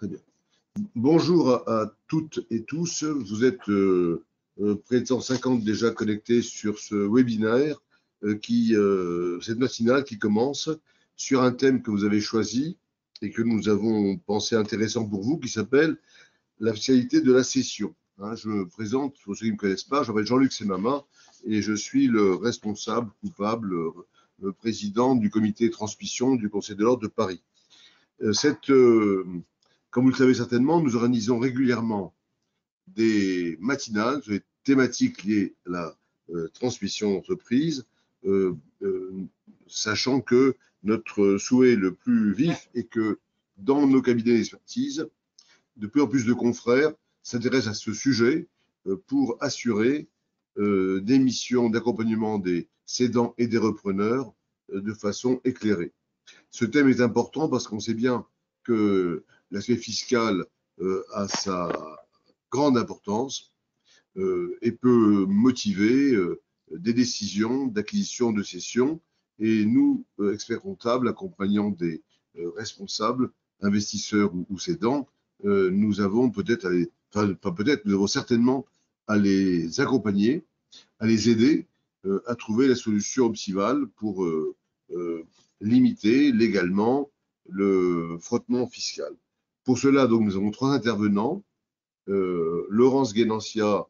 Très bien. Bonjour à toutes et tous. Vous êtes près de 150 déjà connectés sur ce webinaire, cette matinale qui commence sur un thème que vous avez choisi et que nous avons pensé intéressant pour vous, qui s'appelle la fiscalité de la cession. Je me présente, pour ceux qui ne me connaissent pas, je m'appelle Jean-Luc Semama et je suis le responsable coupable, le président du comité de transmission du Conseil de l'Ordre de Paris. Comme vous le savez certainement, nous organisons régulièrement des matinales sur les thématiques liées à la transmission d'entreprise, sachant que notre souhait le plus vif est que dans nos cabinets d'expertise, de plus en plus de confrères s'intéressent à ce sujet pour assurer des missions d'accompagnement des cédants et des repreneurs de façon éclairée. Ce thème est important parce qu'on sait bien que l'aspect fiscal a sa grande importance et peut motiver des décisions d'acquisition, de cession. Et nous, experts comptables, accompagnant des responsables, investisseurs ou cédants, nous avons nous avons certainement à les accompagner, à les aider à trouver la solution optimale pour limiter légalement le frottement fiscal. Pour cela, donc, nous avons 3 intervenants. Laurence Guénancia,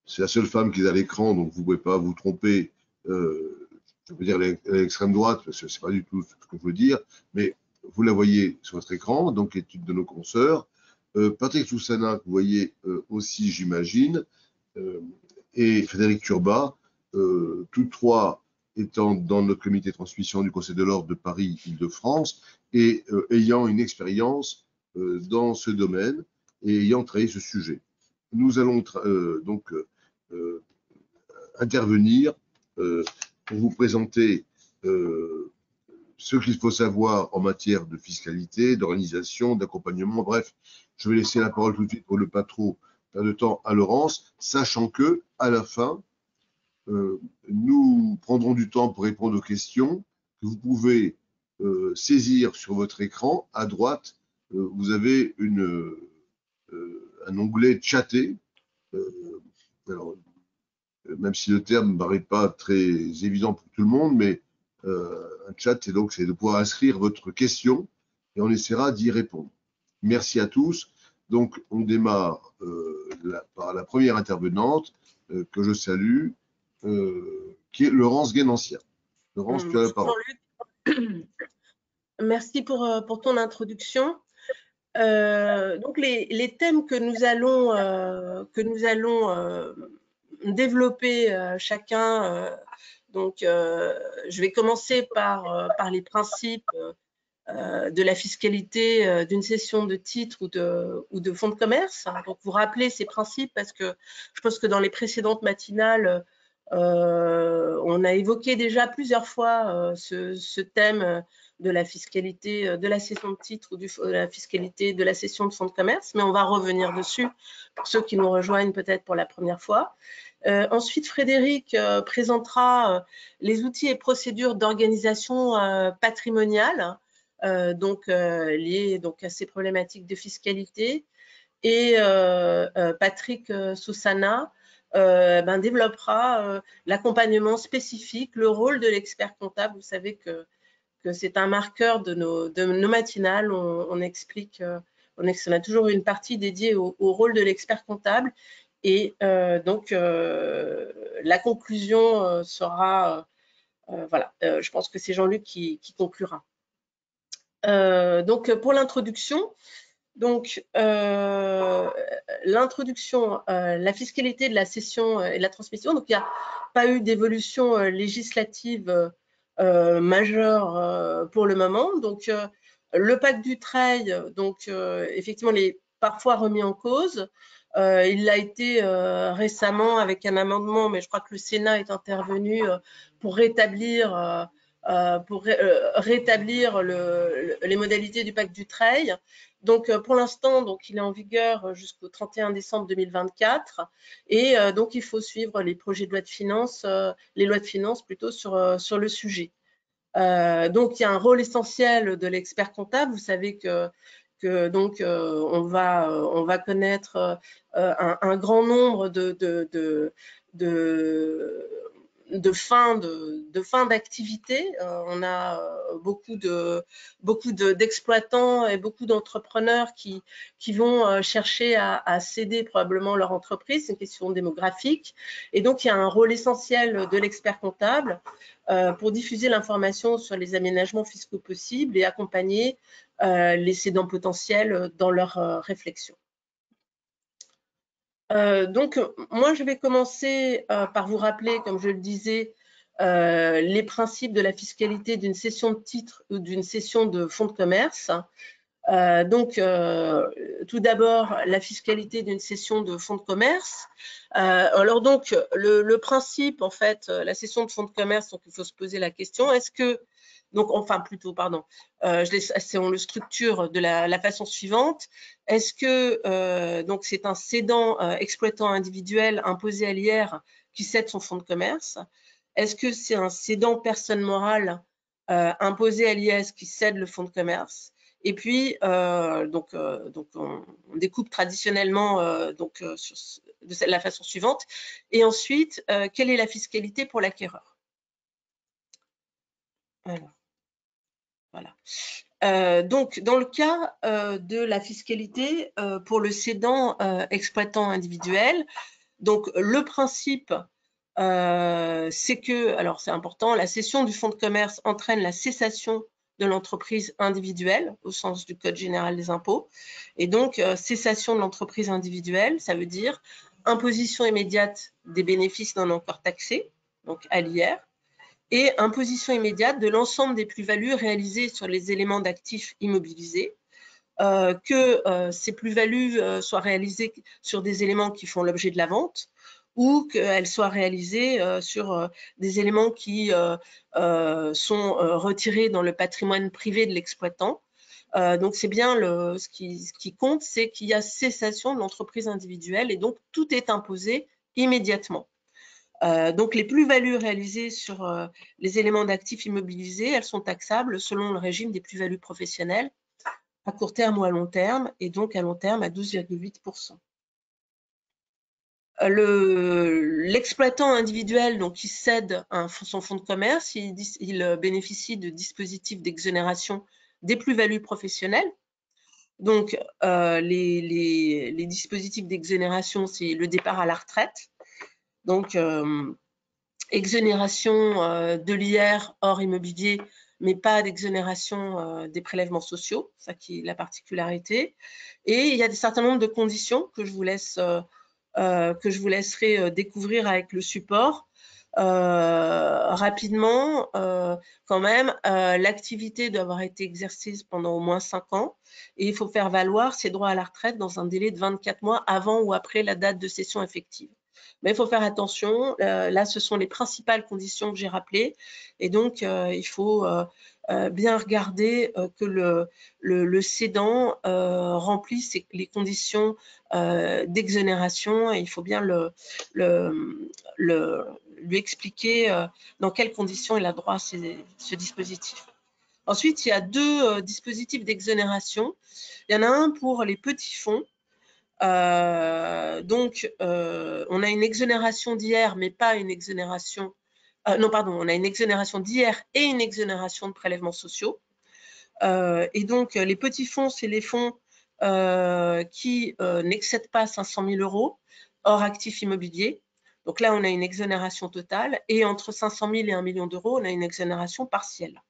c'est la seule femme qui est à l'écran, donc vous ne pouvez pas vous tromper. Je veux dire l'extrême droite, parce que ce n'est pas du tout ce que je veux dire, mais vous la voyez sur votre écran, donc est une de nos consoeurs. Patrick Soussana, que vous voyez aussi, j'imagine, et Frédéric Turbat, tous 3 étant dans notre comité de transmission du Conseil de l'Ordre de Paris-Île-de-France et ayant une expérience dans ce domaine et ayant travaillé ce sujet. Nous allons donc intervenir pour vous présenter ce qu'il faut savoir en matière de fiscalité, d'organisation, d'accompagnement. Bref, je vais laisser la parole tout de suite pour ne pas trop perdre de temps à Laurence, sachant que à la fin, nous prendrons du temps pour répondre aux questions que vous pouvez saisir sur votre écran. À droite, vous avez un onglet chatter. Alors, même si le terme ne paraît pas très évident pour tout le monde, mais un chat, c'est de pouvoir inscrire votre question et on essaiera d'y répondre. Merci à tous. Donc, on démarre par la première intervenante que je salue, qui est Laurence Guénancia. Laurence, tu as la parole. Merci pour ton introduction. Donc, les thèmes que nous allons développer chacun. Donc, je vais commencer par les principes de la fiscalité d'une cession de titres ou de fonds de commerce. Donc, vous rappelez ces principes parce que je pense que dans les précédentes matinales, on a évoqué déjà plusieurs fois ce thème de la fiscalité de la cession de titres ou de la fiscalité de la cession de fonds de commerce, mais on va revenir dessus pour ceux qui nous rejoignent peut-être pour la première fois. Ensuite, Frédéric présentera les outils et procédures d'organisation patrimoniale, liées à ces problématiques de fiscalité. Et Patrick Soussana développera l'accompagnement spécifique, le rôle de l'expert comptable. Vous savez que c'est un marqueur de nos matinales. On explique, on a toujours une partie dédiée au rôle de l'expert comptable. Et la conclusion sera, je pense que c'est Jean-Luc qui conclura. Pour l'introduction, l'introduction, la fiscalité de la cession et de la transmission. Donc, il n'y a pas eu d'évolution législative majeure pour le moment. Donc, le pacte Dutreil, effectivement, il est parfois remis en cause. Il l'a été récemment avec un amendement, mais je crois que le Sénat est intervenu pour rétablir les modalités du pacte Dutreil. Donc, pour l'instant, il est en vigueur jusqu'au 31 décembre 2024. Et donc, il faut suivre les projets de loi de finances, les lois de finances plutôt sur le sujet. Donc, il y a un rôle essentiel de l'expert comptable. Vous savez que que donc on va connaître un grand nombre de fins d'activité. On a beaucoup d'exploitants et beaucoup d'entrepreneurs qui vont chercher à céder probablement leur entreprise. C'est une question démographique. Et donc, il y a un rôle essentiel de l'expert comptable pour diffuser l'information sur les aménagements fiscaux possibles et accompagner les cédants potentiels dans leur réflexion. Donc, moi, je vais commencer par vous rappeler, comme je le disais, les principes de la fiscalité d'une cession de titre ou d'une cession de fonds de commerce. Donc, tout d'abord, la fiscalité d'une cession de fonds de commerce. Alors donc, le principe, en fait, la cession de fonds de commerce, donc il faut se poser la question, est-ce que, donc, enfin plutôt, pardon, on le structure de la façon suivante. Est-ce que, donc c'est un cédant exploitant individuel imposé à l'IR qui cède son fonds de commerce? Est-ce que c'est un cédant personne morale imposé à l'IS qui cède le fonds de commerce? Et puis, donc on découpe traditionnellement de la façon suivante. Et ensuite, quelle est la fiscalité pour l'acquéreur? Voilà. Donc, dans le cas de la fiscalité pour le cédant exploitant individuel, donc le principe, c'est que, alors c'est important, la cession du fonds de commerce entraîne la cessation de l'entreprise individuelle au sens du Code général des impôts. Et donc, cessation de l'entreprise individuelle, ça veut dire imposition immédiate des bénéfices non encore taxés, donc à l'IR, et imposition immédiate de l'ensemble des plus-values réalisées sur les éléments d'actifs immobilisés, que ces plus-values soient réalisées sur des éléments qui font l'objet de la vente ou qu'elles soient réalisées sur des éléments qui sont retirés dans le patrimoine privé de l'exploitant. Donc, c'est bien ce qui compte, c'est qu'il y a cessation de l'entreprise individuelle et donc tout est imposé immédiatement. Donc, les plus-values réalisées sur les éléments d'actifs immobilisés, elles sont taxables selon le régime des plus-values professionnelles à court terme ou à long terme, et donc à long terme à 12,8%. L'exploitant individuel donc, qui cède son fonds de commerce, il bénéficie de dispositifs d'exonération des plus-values professionnelles. Donc, les dispositifs d'exonération, c'est le départ à la retraite. Donc, exonération de l'IR hors immobilier, mais pas d'exonération des prélèvements sociaux, ça qui est la particularité. Et il y a un certain nombre de conditions que je vous laisserai découvrir avec le support. Rapidement, quand même, l'activité doit avoir été exercée pendant au moins 5 ans et il faut faire valoir ses droits à la retraite dans un délai de 24 mois avant ou après la date de cession effective. Mais il faut faire attention, là ce sont les principales conditions que j'ai rappelées et donc il faut bien regarder que le cédant remplisse les conditions d'exonération et il faut bien lui expliquer dans quelles conditions il a droit à ce dispositif. Ensuite, il y a deux dispositifs d'exonération. Il y en a un pour les petits fonds. Donc, on a une exonération d'IR, mais pas une exonération... non, pardon, on a une exonération d'IR et une exonération de prélèvements sociaux. Et donc, les petits fonds, c'est les fonds qui n'excèdent pas 500 000 € hors actifs immobiliers. Donc là, on a une exonération totale. Et entre 500 000 et 1 million d'euros, on a une exonération partielle.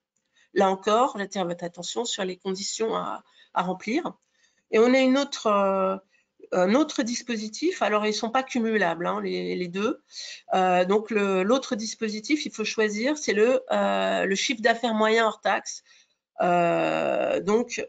Là encore, j'attire votre attention sur les conditions à remplir. Et on a un autre dispositif, alors ils ne sont pas cumulables, hein, les deux. Donc l'autre dispositif, il faut choisir, c'est le chiffre d'affaires moyen hors taxe. Donc,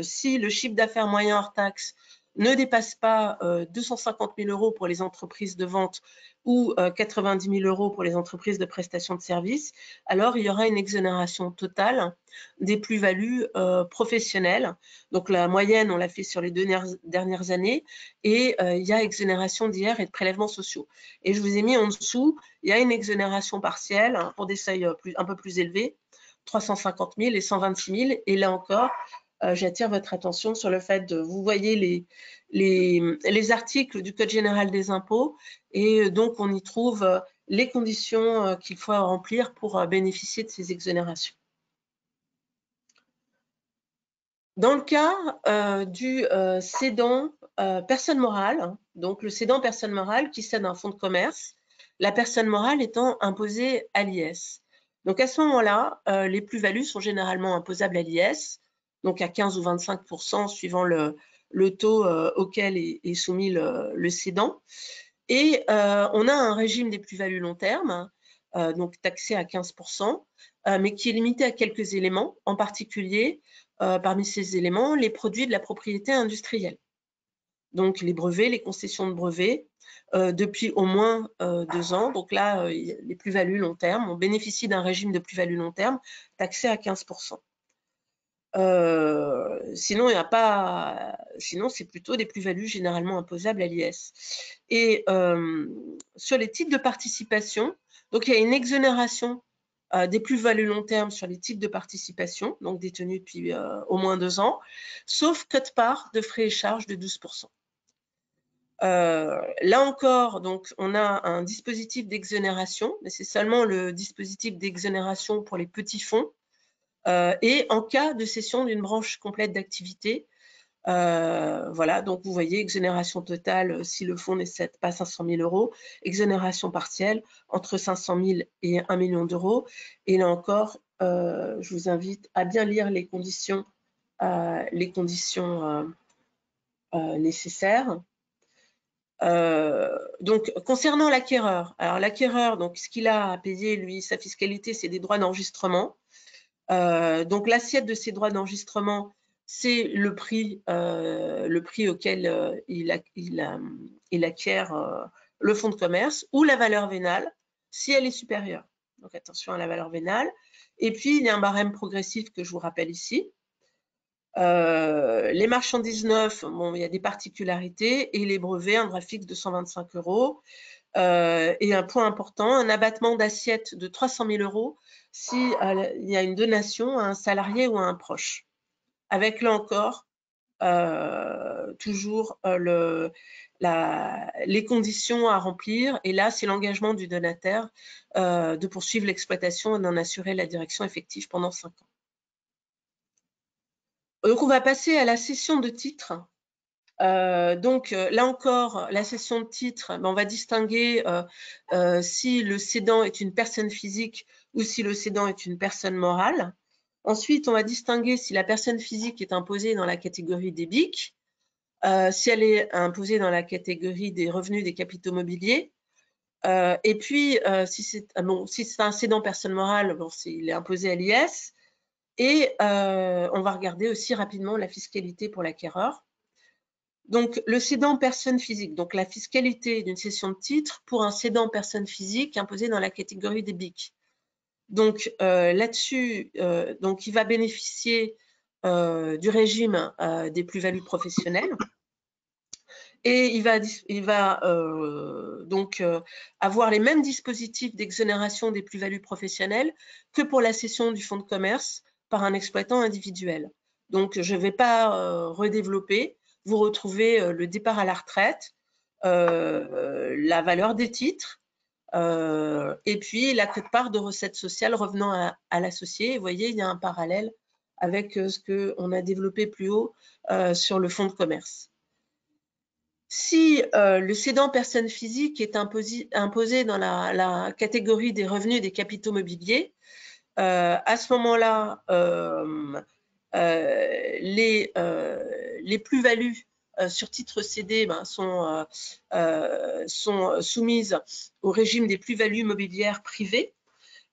si le chiffre d'affaires moyen hors taxe ne dépasse pas 250 000 € pour les entreprises de vente ou 90 000 € pour les entreprises de prestation de services, alors il y aura une exonération totale des plus-values professionnelles. Donc la moyenne, on l'a fait sur les 2 dernières années et il y a exonération d'IR et de prélèvements sociaux. Et je vous ai mis en dessous, il y a une exonération partielle pour des seuils un peu plus élevés, 350 000 et 126 000. Et là encore, j'attire votre attention sur le fait de, vous voyez les articles du Code général des impôts, et donc on y trouve les conditions qu'il faut remplir pour bénéficier de ces exonérations. Dans le cas du cédant personne morale, donc le cédant personne morale qui cède un fonds de commerce, la personne morale étant imposée à l'IS. Donc à ce moment-là, les plus-values sont généralement imposables à l'IS, donc à 15 ou 25% suivant le taux auquel est soumis le cédant. Et on a un régime des plus-values long terme, donc taxé à 15%, mais qui est limité à quelques éléments, en particulier parmi ces éléments, les produits de la propriété industrielle. Donc les brevets, les concessions de brevets, depuis au moins 2 ans. Donc là, les plus-values long terme, on bénéficie d'un régime de plus-value long terme taxé à 15%. Sinon, il n'y a pas. Sinon, c'est plutôt des plus-values généralement imposables à l'IS. Et sur les titres de participation, donc il y a une exonération des plus-values long terme sur les titres de participation, donc détenus depuis au moins 2 ans, sauf quote-part de frais et charges de 12%. Là encore, donc, on a un dispositif d'exonération, mais c'est seulement le dispositif d'exonération pour les petits fonds et en cas de cession d'une branche complète d'activité. Voilà, donc vous voyez, exonération totale si le fonds n'excède pas 500 000 €, exonération partielle entre 500 000 et 1 million d'euros. Et là encore, je vous invite à bien lire les conditions nécessaires. Donc, concernant l'acquéreur, alors l'acquéreur, donc ce qu'il a à payer, lui, sa fiscalité, c'est des droits d'enregistrement. Donc, l'assiette de ces droits d'enregistrement, c'est le prix auquel il acquiert le fonds de commerce ou la valeur vénale, si elle est supérieure. Donc, attention à la valeur vénale. Et puis, il y a un barème progressif que je vous rappelle ici. Les marchandises neuves, bon, il y a des particularités, et les brevets, un droit fixe de 125 €. Et un point important, un abattement d'assiette de 300 000 € si il y a une donation à un salarié ou à un proche. Avec là encore, toujours les conditions à remplir, et là, c'est l'engagement du donataire de poursuivre l'exploitation et d'en assurer la direction effective pendant 5 ans. Donc, on va passer à la cession de titres. Donc, là encore, la cession de titres, on va distinguer si le cédant est une personne physique ou si le cédant est une personne morale. Ensuite, on va distinguer si la personne physique est imposée dans la catégorie des BIC, si elle est imposée dans la catégorie des revenus des capitaux mobiliers. Et puis, si c'est un cédant personne morale, bon, il est imposé à l'IS. Et on va regarder aussi rapidement la fiscalité pour l'acquéreur. Donc, le cédant personne physique, donc la fiscalité d'une cession de titre pour un cédant personne physique imposé dans la catégorie des BIC. Donc, là-dessus, donc il va bénéficier du régime des plus-values professionnelles. Et il va donc avoir les mêmes dispositifs d'exonération des plus-values professionnelles que pour la cession du fonds de commerce par un exploitant individuel. Donc, je ne vais pas redévelopper. Vous retrouvez le départ à la retraite, la valeur des titres, et puis la quote-part de recettes sociales revenant à l'associé. Vous voyez, il y a un parallèle avec ce qu'on a développé plus haut sur le fonds de commerce. Si le cédant personne physique est imposé dans la catégorie des revenus des capitaux mobiliers, à ce moment-là, les plus-values sur titres cédés sont soumises au régime des plus-values mobilières privées.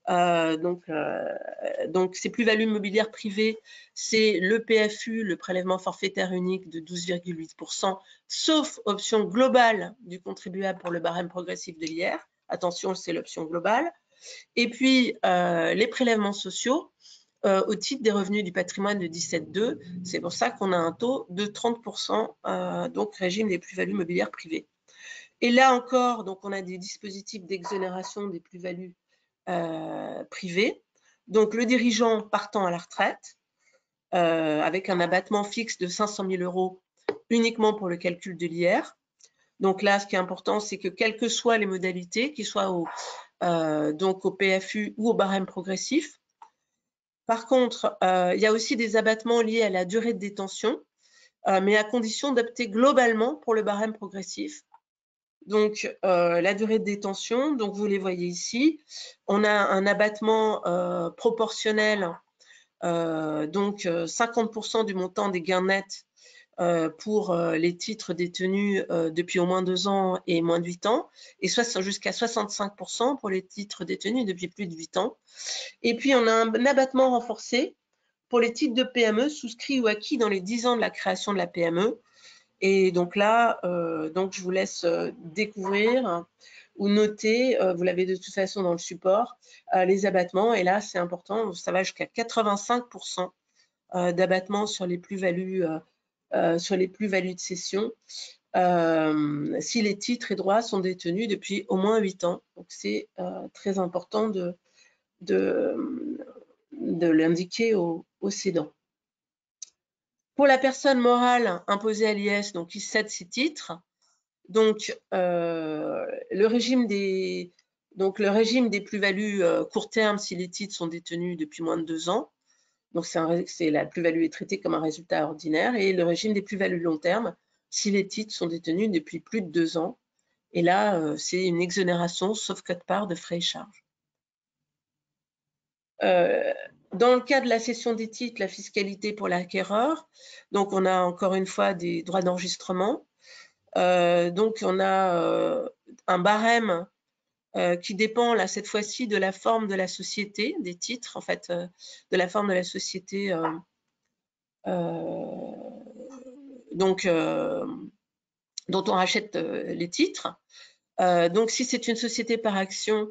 Donc, ces plus-values mobilières privées, c'est le PFU, le prélèvement forfaitaire unique de 12,8%, sauf option globale du contribuable pour le barème progressif de l'IR. Attention, c'est l'option globale. Et puis, les prélèvements sociaux au titre des revenus du patrimoine de 17,2. C'est pour ça qu'on a un taux de 30%, donc régime des plus-values mobilières privées. Et là encore, donc on a des dispositifs d'exonération des plus-values privées. Donc, le dirigeant partant à la retraite, avec un abattement fixe de 500 000 € uniquement pour le calcul de l'IR. Donc là, ce qui est important, c'est que quelles que soient les modalités, qu'ils soient donc au PFU ou au barème progressif. Par contre, il y a aussi des abattements liés à la durée de détention, mais à condition d'opter globalement pour le barème progressif. Donc, la durée de détention, donc vous les voyez ici. On a un abattement proportionnel, donc 50% du montant des gains nets pour les titres détenus depuis au moins 2 ans et moins de 8 ans, et jusqu'à 65% pour les titres détenus depuis plus de 8 ans. Et puis, on a un abattement renforcé pour les titres de PME souscrits ou acquis dans les 10 ans de la création de la PME. Et donc là, donc je vous laisse découvrir ou noter, vous l'avez de toute façon dans le support, les abattements. Et là, c'est important, ça va jusqu'à 85% d'abattement sur les plus-values de cession si les titres et droits sont détenus depuis au moins 8 ans. Donc c'est très important de l'indiquer aux cédants. Pour la personne morale imposée à l'IS, donc qui cède ses titres, donc le régime des plus-values court terme si les titres sont détenus depuis moins de 2 ans. Donc la plus-value est traitée comme un résultat ordinaire, et le régime des plus-values long terme si les titres sont détenus depuis plus de 2 ans. Et là, c'est une exonération sauf quote-part de frais et charges. Dans le cas de la cession des titres, la fiscalité pour l'acquéreur, donc on a encore une fois des droits d'enregistrement. Donc on a un barème qui dépend là cette fois-ci de la forme de la société, des titres en fait, de la forme de la société donc dont on rachète les titres. Donc si c'est une société par action,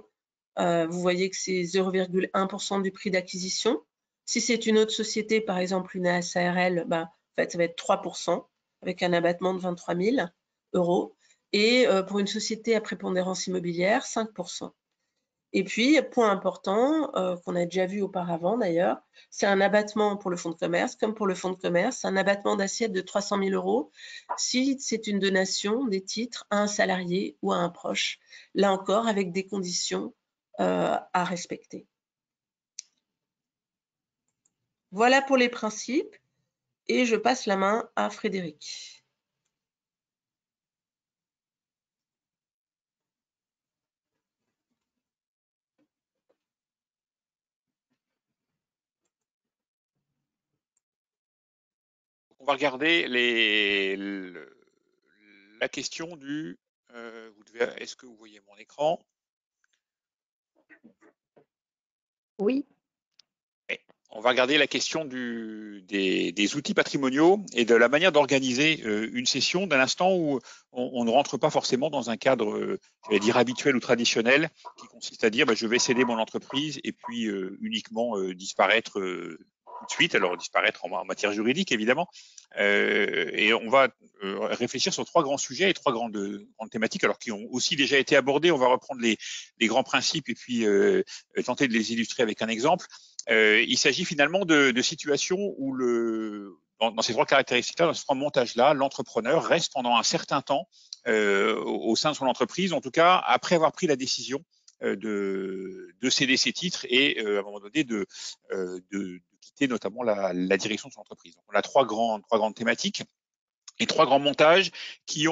vous voyez que c'est 0,1% du prix d'acquisition. Si c'est une autre société, par exemple une SARL, en fait, ça va être 3% avec un abattement de 23 000 €. Et pour une société à prépondérance immobilière, 5%. Et puis, point important, qu'on a déjà vu auparavant d'ailleurs, c'est un abattement pour le fonds de commerce, comme pour le fonds de commerce, un abattement d'assiette de 300 000 € si c'est une donation des titres à un salarié ou à un proche. Là encore, avec des conditions à respecter. Voilà pour les principes, et je passe la main à Frédéric. On va regarder la question du... Est-ce que vous voyez mon écran? Oui. On va regarder la question des outils patrimoniaux et de la manière d'organiser une session dès l'instant où on ne rentre pas forcément dans un cadre, j'allais dire, habituel ou traditionnel, qui consiste à dire je vais céder mon entreprise et puis uniquement disparaître tout de suite, alors disparaître en matière juridique évidemment. Et on va réfléchir sur 3 grands sujets et 3 grandes thématiques, alors qui ont aussi déjà été abordés. On va reprendre les grands principes et puis tenter de les illustrer avec un exemple. Il s'agit finalement de situations où dans ces 3 caractéristiques-là, dans ces 3 montages-là, l'entrepreneur reste pendant un certain temps au sein de son entreprise, en tout cas après avoir pris la décision de céder ses titres et à un moment donné de quitter notamment la direction de son entreprise. Donc, on a 3 grandes thématiques et 3 grands montages qui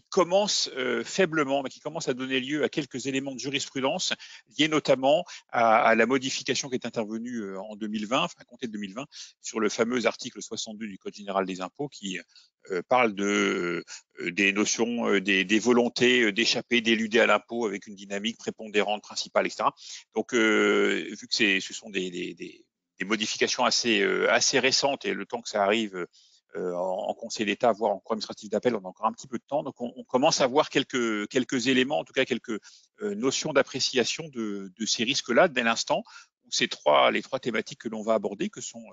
commencent faiblement, mais qui commencent à donner lieu à quelques éléments de jurisprudence liés notamment à la modification qui est intervenue en 2020, enfin à compter de 2020, sur le fameux article 62 du Code général des impôts qui parle des notions, des volontés d'échapper, d'éluder à l'impôt avec une dynamique prépondérante, principale, etc. Donc, vu que ce sont des modifications assez récentes et le temps que ça arrive en Conseil d'État, voire en cour administrative d'appel, on a encore un petit peu de temps. Donc, on commence à voir quelques éléments, en tout cas quelques notions d'appréciation de ces risques-là dès l'instant où les 3 thématiques que l'on va aborder, que sont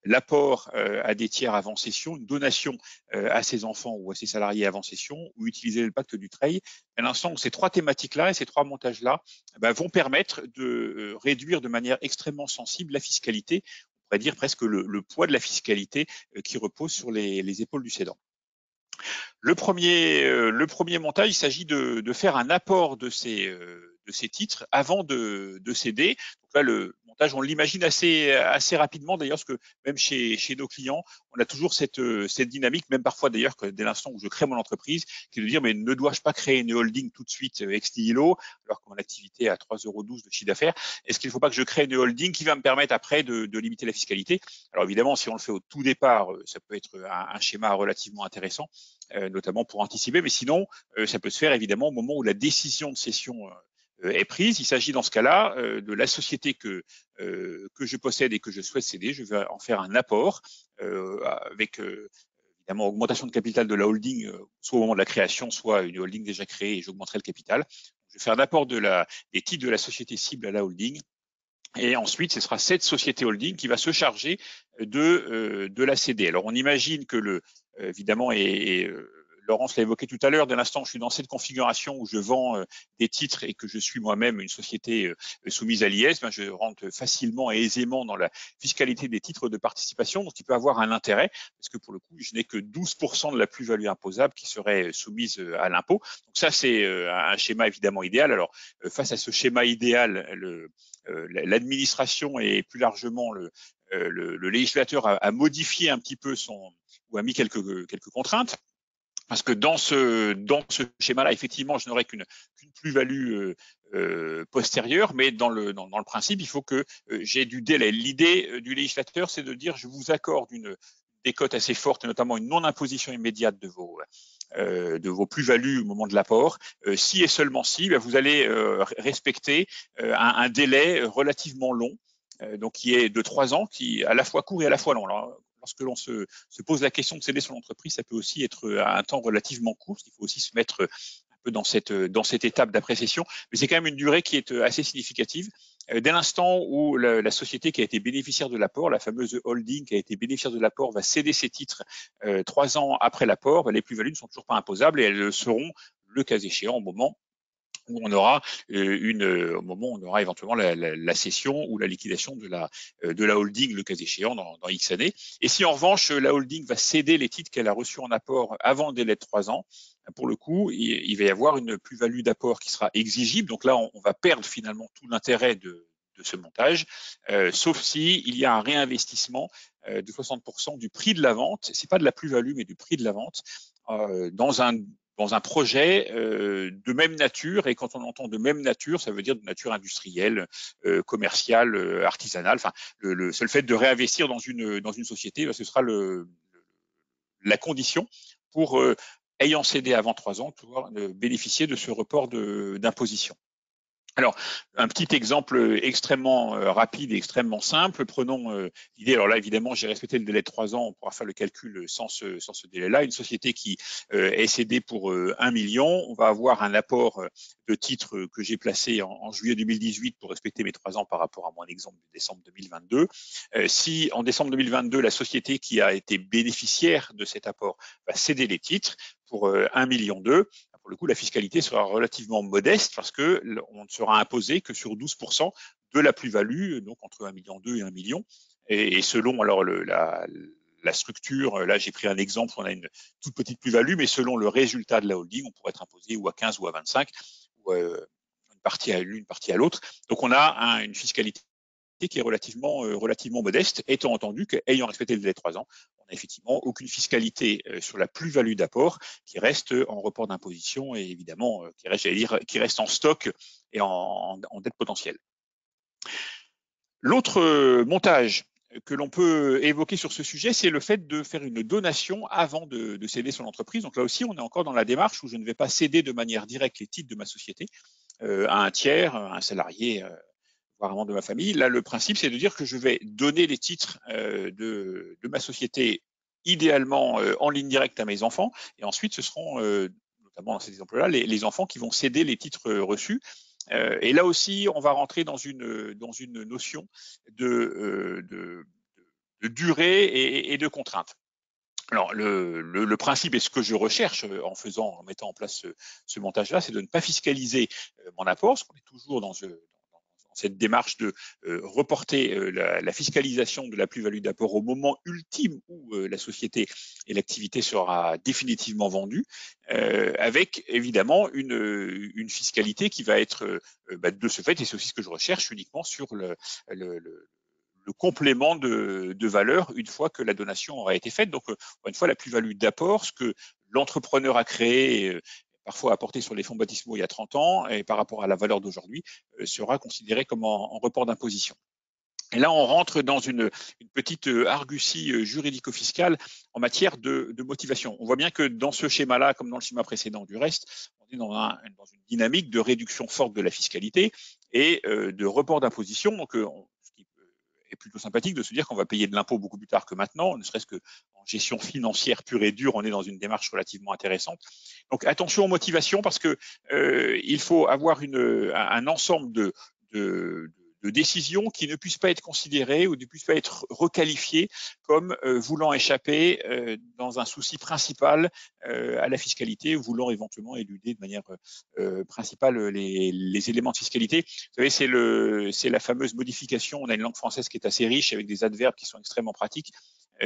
l'apport à des tiers avant cession, une donation à ses enfants ou à ses salariés avant cession, ou utiliser le pacte du Treuil. À l'instant où ces 3 thématiques-là et ces 3 montages-là vont permettre de réduire de manière extrêmement sensible la fiscalité. On pourrait dire presque le poids de la fiscalité qui repose sur les épaules du cédant. Le premier montage, il s'agit de faire un apport de ces titres avant de céder. Donc là, le montage, on l'imagine assez rapidement d'ailleurs, parce que même chez nos clients, on a toujours cette dynamique, même parfois d'ailleurs, que dès l'instant où je crée mon entreprise, qui est de dire, mais ne dois-je pas créer une holding tout de suite ex nihilo, alors que mon activité est à 3,12 € de chiffre d'affaires? Est-ce qu'il ne faut pas que je crée une holding qui va me permettre après de limiter la fiscalité? Alors évidemment, si on le fait au tout départ, ça peut être un schéma relativement intéressant, notamment pour anticiper, mais sinon, ça peut se faire évidemment au moment où la décision de cession est prise. Il s'agit dans ce cas-là de la société que je possède et que je souhaite céder. Je vais en faire un apport avec évidemment augmentation de capital de la holding, soit au moment de la création, soit une holding déjà créée et j'augmenterai le capital. Je vais faire un apport des titres de la société cible à la holding. Et ensuite, ce sera cette société holding qui va se charger de la céder. Alors, on imagine que évidemment, Laurence l'a évoqué tout à l'heure, dès l'instant où je suis dans cette configuration où je vends des titres et que je suis moi-même une société soumise à l'IS, ben, je rentre facilement et aisément dans la fiscalité des titres de participation, donc il peut avoir un intérêt, parce que pour le coup, je n'ai que 12% de la plus-value imposable qui serait soumise à l'impôt. Donc ça, c'est un schéma évidemment idéal. Alors, face à ce schéma idéal, l'administration et plus largement le législateur a modifié un petit peu ou a mis quelques contraintes. Parce que dans ce schéma-là, effectivement, je n'aurai qu'une plus-value postérieure, mais dans le principe, il faut que j'ai du délai. L'idée du législateur, c'est de dire je vous accorde une décote assez forte, et notamment une non-imposition immédiate de vos plus-values au moment de l'apport. Si et seulement si, ben, vous allez respecter un délai relativement long, donc qui est de 3 ans, qui est à la fois court et à la fois long. Alors, lorsque l'on se pose la question de céder son entreprise, ça peut aussi être à un temps relativement court, parce qu'il faut aussi se mettre un peu dans cette étape d'appréciation, mais c'est quand même une durée qui est assez significative. Dès l'instant où la société qui a été bénéficiaire de l'apport, la fameuse holding qui a été bénéficiaire de l'apport, va céder ses titres 3 ans après l'apport, ben, les plus-values ne sont toujours pas imposables et elles le seront, le cas échéant, au moment où on aura au moment où on aura éventuellement la cession ou la liquidation de la holding, le cas échéant, dans X années. Et si en revanche la holding va céder les titres qu'elle a reçus en apport avant le délai de 3 ans, pour le coup, il va y avoir une plus-value d'apport qui sera exigible. Donc là, on va perdre finalement tout l'intérêt de ce montage, sauf si il y a un réinvestissement de 60% du prix de la vente. C'est pas de la plus-value, mais du prix de la vente dans un projet de même nature, et quand on entend de même nature, ça veut dire de nature industrielle, commerciale, artisanale. Enfin, le seul fait de réinvestir dans une société, ce sera la condition pour, ayant cédé avant 3 ans, pouvoir bénéficier de ce report d'imposition. Alors, un petit exemple extrêmement rapide et extrêmement simple. Prenons l'idée, alors là, évidemment, j'ai respecté le délai de 3 ans, on pourra faire le calcul sans ce délai-là. Une société qui est cédée pour 1 million, on va avoir un apport de titres que j'ai placé en juillet 2018 pour respecter mes 3 ans par rapport à mon exemple de décembre 2022. Si en décembre 2022, la société qui a été bénéficiaire de cet apport va céder les titres pour 1,2 million, pour le coup, la fiscalité sera relativement modeste parce que on ne sera imposé que sur 12% de la plus-value, donc entre 1,2 million et 1 million. Et selon alors la structure, là j'ai pris un exemple, on a une toute petite plus-value, mais selon le résultat de la holding, on pourrait être imposé ou à 15 ou à 25, ou une partie à l'une, une partie à l'autre. Donc on a une fiscalité qui est relativement modeste, étant entendu qu'ayant respecté le délai de 3 ans, on n'a effectivement aucune fiscalité sur la plus-value d'apport qui reste en report d'imposition et évidemment qui reste en stock et en dette potentielle. L'autre montage que l'on peut évoquer sur ce sujet, c'est le fait de faire une donation avant de céder son entreprise. Donc là aussi, on est encore dans la démarche où je ne vais pas céder de manière directe les titres de ma société à un tiers, à un salarié, voire un membre de ma famille. Là, le principe, c'est de dire que je vais donner les titres de ma société, idéalement en ligne directe à mes enfants, et ensuite ce seront, notamment dans cet exemple-là, les enfants qui vont céder les titres reçus. Et là aussi, on va rentrer dans une notion de durée et de contrainte. Alors, le principe et ce que je recherche en mettant en place ce montage-là, c'est de ne pas fiscaliser mon apport, parce qu'on est toujours dans cette démarche de reporter la fiscalisation de la plus-value d'apport au moment ultime où la société et l'activité sera définitivement vendue, avec évidemment une fiscalité qui va être de ce fait, et c'est aussi ce que je recherche, uniquement sur le complément de valeur une fois que la donation aura été faite. Donc, une fois la plus-value d'apport, ce que l'entrepreneur a créé, parfois apporté sur les fonds baptismaux il y a 30 ans, et par rapport à la valeur d'aujourd'hui, sera considéré comme en report d'imposition. Et là, on rentre dans une petite argutie juridico-fiscale en matière de motivation. On voit bien que dans ce schéma-là, comme dans le schéma précédent du reste, on est dans une dynamique de réduction forte de la fiscalité et de report d'imposition. Donc, ce qui est plutôt sympathique de se dire qu'on va payer de l'impôt beaucoup plus tard que maintenant, ne serait-ce que en gestion financière pure et dure, on est dans une démarche relativement intéressante. Donc, attention aux motivations, parce que il faut avoir un ensemble de décisions qui ne puissent pas être considérées ou ne puissent pas être requalifiées comme voulant échapper dans un souci principal à la fiscalité, ou voulant éventuellement éluder de manière principale les éléments de fiscalité. Vous savez, c'est la fameuse modification, on a une langue française qui est assez riche avec des adverbes qui sont extrêmement pratiques.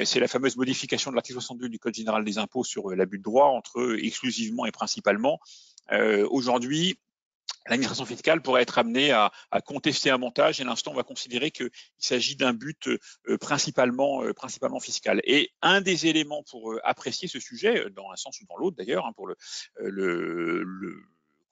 C'est la fameuse modification de l'article 62 du Code général des impôts sur l'abus de droit entre exclusivement et principalement. Aujourd'hui, l'administration fiscale pourrait être amenée à contester un montage, et l'instant on va considérer qu'il s'agit d'un but principalement fiscal. Et un des éléments pour apprécier ce sujet, dans un sens ou dans l'autre d'ailleurs, pour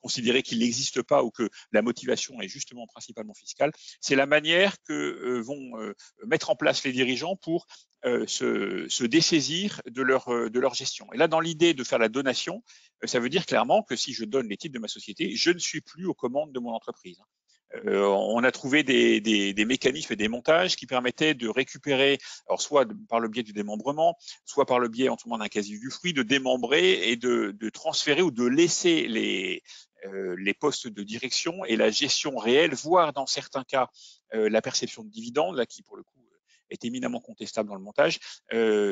considérer qu'il n'existe pas ou que la motivation est justement principalement fiscale, c'est la manière que vont mettre en place les dirigeants pour se dessaisir de leur gestion. Et là, dans l'idée de faire la donation, ça veut dire clairement que si je donne les titres de ma société, je ne suis plus aux commandes de mon entreprise. On a trouvé des mécanismes et des montages qui permettaient de récupérer, alors soit par le biais du démembrement, soit par le biais en tout cas d'un quasi-usufruit, de démembrer et de transférer ou de laisser les postes de direction et la gestion réelle, voire dans certains cas la perception de dividendes, là qui pour le coup est éminemment contestable dans le montage,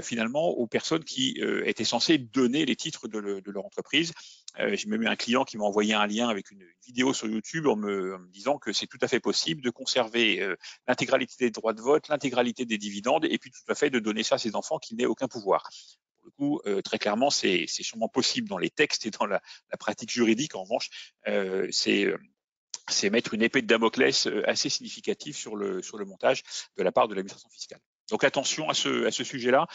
finalement aux personnes qui étaient censées donner les titres de leur entreprise. J'ai même eu un client qui m'a envoyé un lien avec une vidéo sur YouTube en me disant que c'est tout à fait possible de conserver l'intégralité des droits de vote, l'intégralité des dividendes, et puis tout à fait de donner ça à ses enfants qui n'aient aucun pouvoir. Pour le coup, très clairement, c'est sûrement possible dans les textes et dans la pratique juridique. En revanche, c'est mettre une épée de Damoclès assez significative sur le montage de la part de l'administration fiscale. Donc attention à ce sujet-là,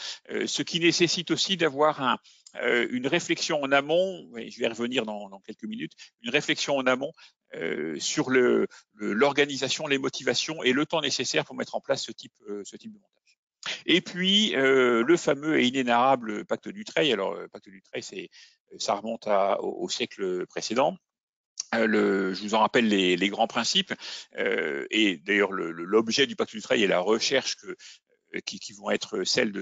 ce qui nécessite aussi d'avoir une réflexion en amont, je vais y revenir dans quelques minutes, une réflexion en amont sur l'organisation, les motivations et le temps nécessaire pour mettre en place ce type de montage. Et puis le fameux et inénarrable pacte Dutreil. Alors pacte Dutreil, ça remonte au siècle précédent. Je vous en rappelle les grands principes, et d'ailleurs l'objet du pacte Dutreil est la recherche qui vont être celles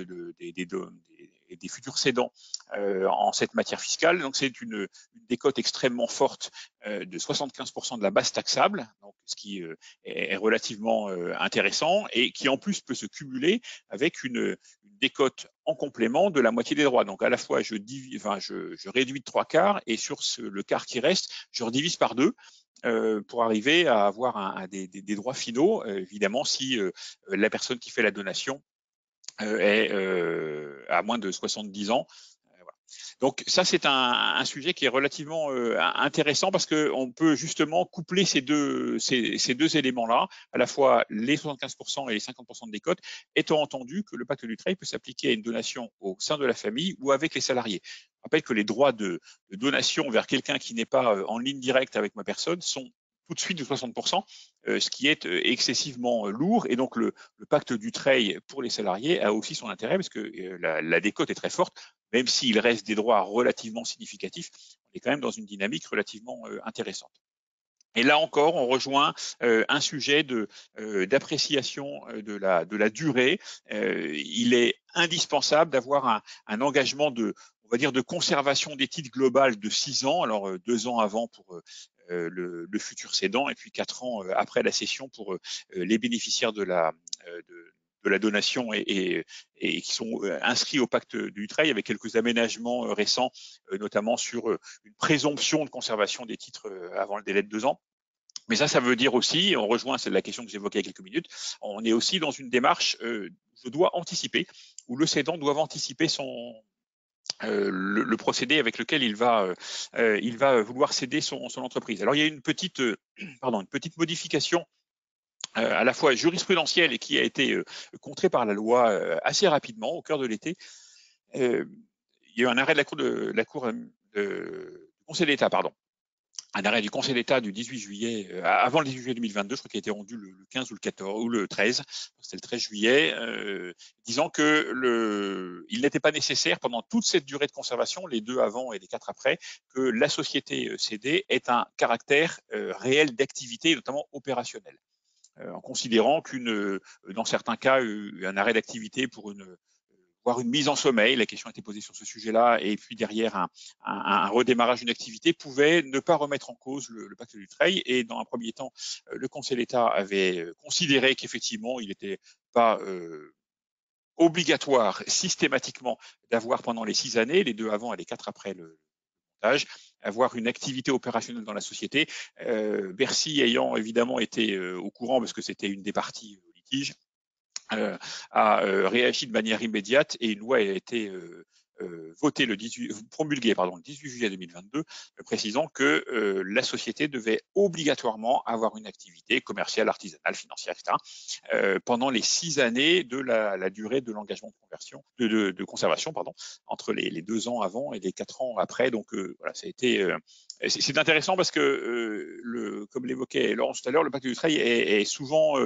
des futurs cédants en cette matière fiscale. Donc c'est une décote extrêmement forte de 75% de la base taxable, donc ce qui est relativement intéressant, et qui en plus peut se cumuler avec une décote en complément de la moitié des droits. Donc à la fois je réduis de 3/4, et sur le quart qui reste, je redivise par 2. Pour arriver à avoir des droits finaux, évidemment si la personne qui fait la donation est à moins de 70 ans. Voilà. Donc ça, c'est un sujet qui est relativement intéressant, parce qu'on peut justement coupler ces deux éléments-là, à la fois les 75% et les 50% de décote, étant entendu que le pacte Dutreil peut s'appliquer à une donation au sein de la famille ou avec les salariés. Je rappelle que les droits de donation vers quelqu'un qui n'est pas en ligne directe avec ma personne sont tout de suite de 60%, ce qui est excessivement lourd. Et donc le pacte Dutreil pour les salariés a aussi son intérêt, parce que la décote est très forte, même s'il reste des droits relativement significatifs. On est quand même dans une dynamique relativement intéressante. Et là encore, on rejoint un sujet d'appréciation de la durée. Il est indispensable d'avoir un engagement on va dire de conservation des titres global de 6 ans, alors 2 ans avant pour le futur cédant, et puis 4 ans après la cession pour les bénéficiaires de la donation et qui sont inscrits au pacte Dutreil, avec quelques aménagements récents, notamment sur une présomption de conservation des titres avant le délai de 2 ans. Mais ça veut dire aussi, on rejoint la question que j'évoquais il y a quelques minutes, on est aussi dans une démarche, je dois anticiper, où le cédant doit anticiper le procédé avec lequel il va vouloir céder son entreprise. Alors il y a une petite modification à la fois jurisprudentielle et qui a été contrée par la loi assez rapidement au cœur de l'été. Il y a eu un arrêt de la Cour du Conseil d'État, un arrêt du Conseil d'État du 18 juillet, avant le 18 juillet 2022, je crois qu'il a été rendu le 15 ou le 14 ou le 13, c'était le 13 juillet, disant que il n'était pas nécessaire pendant toute cette durée de conservation, les 2 avant et les 4 après, que la société cédée ait un caractère réel d'activité, notamment opérationnel, en considérant dans certains cas, un arrêt d'activité pour voire une mise en sommeil, la question a été posée sur ce sujet-là, et puis derrière un redémarrage d'une activité pouvait ne pas remettre en cause le pacte du Dutreil. Et dans un premier temps, le Conseil d'État avait considéré qu'effectivement, il n'était pas obligatoire systématiquement d'avoir pendant les 6 années, les 2 avant et les 4 après le montage, avoir une activité opérationnelle dans la société. Bercy ayant évidemment été au courant, parce que c'était une des parties au litige, a réagi de manière immédiate et une loi a été promulguée le 18 juillet 2022, précisant que la société devait obligatoirement avoir une activité commerciale, artisanale, financière, etc. Pendant les 6 années de la durée de l'engagement de conversion, de conservation, entre les 2 ans avant et les 4 ans après. Donc voilà, ça a été c'est intéressant parce que comme l'évoquait Laurence tout à l'heure, le pacte du Dutreil est souvent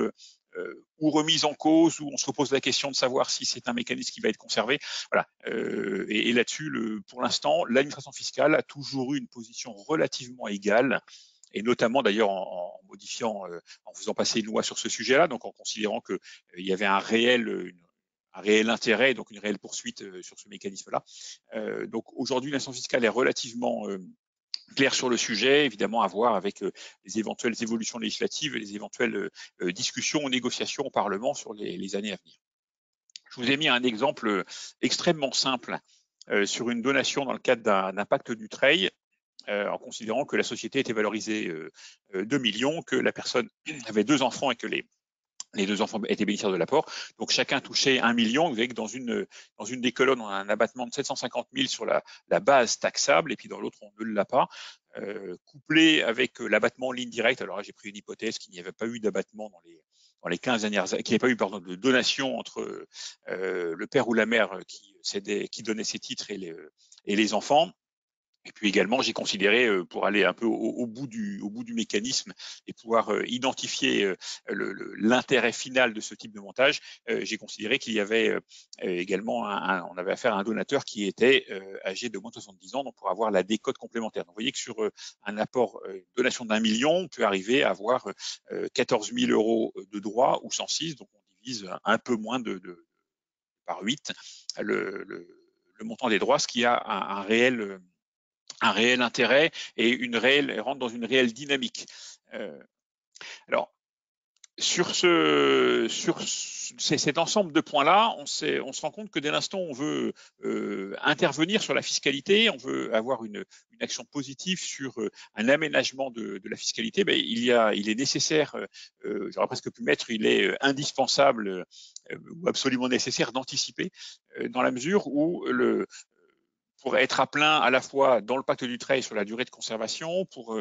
ou remise en cause, où on se repose la question de savoir si c'est un mécanisme qui va être conservé. Voilà. Et là-dessus, pour l'instant, l'administration fiscale a toujours eu une position relativement égale, et notamment d'ailleurs en modifiant, en faisant passer une loi sur ce sujet-là, donc en considérant qu'il y avait un réel intérêt, donc une réelle poursuite sur ce mécanisme-là. Donc aujourd'hui, l'administration fiscale est relativement clair sur le sujet, évidemment à voir avec les éventuelles évolutions législatives et les éventuelles discussions ou négociations au Parlement sur les années à venir. Je vous ai mis un exemple extrêmement simple sur une donation dans le cadre d'un pacte Dutreil, en considérant que la société était valorisée 2 millions, que la personne avait 2 enfants et que les 2 enfants étaient bénéficiaires de l'apport. Donc, chacun touchait 1 million. Vous voyez que dans une des colonnes, on a un abattement de 750 000 sur la base taxable, et puis dans l'autre, on ne l'a pas. Couplé avec l'abattement en ligne directe. Alors là, j'ai pris une hypothèse qu'il n'y avait pas eu d'abattement dans les 15 dernières années, qu'il n'y avait pas eu de donation entre le père ou la mère qui donnait ses titres et les enfants. Et puis également, j'ai considéré, pour aller un peu au bout du mécanisme et pouvoir identifier l'intérêt final de ce type de montage, j'ai considéré qu'il y avait également on avait affaire à un donateur qui était âgé de moins de 70 ans, donc pour avoir la décote complémentaire. Donc vous voyez que sur un apport donation d'1 million, on peut arriver à avoir 14 000 € de droits ou 106, donc on divise un peu moins par 8 le montant des droits, ce qui a un réel intérêt et rentre dans une réelle dynamique. Alors, sur cet ensemble de points-là, on se rend compte que dès l'instant où on veut intervenir sur la fiscalité, on veut avoir une action positive sur un aménagement de la fiscalité, il est nécessaire, j'aurais presque pu mettre, il est indispensable ou absolument nécessaire d'anticiper, dans la mesure où pour être à plein à la fois dans le pacte du Dutreil sur la durée de conservation, pour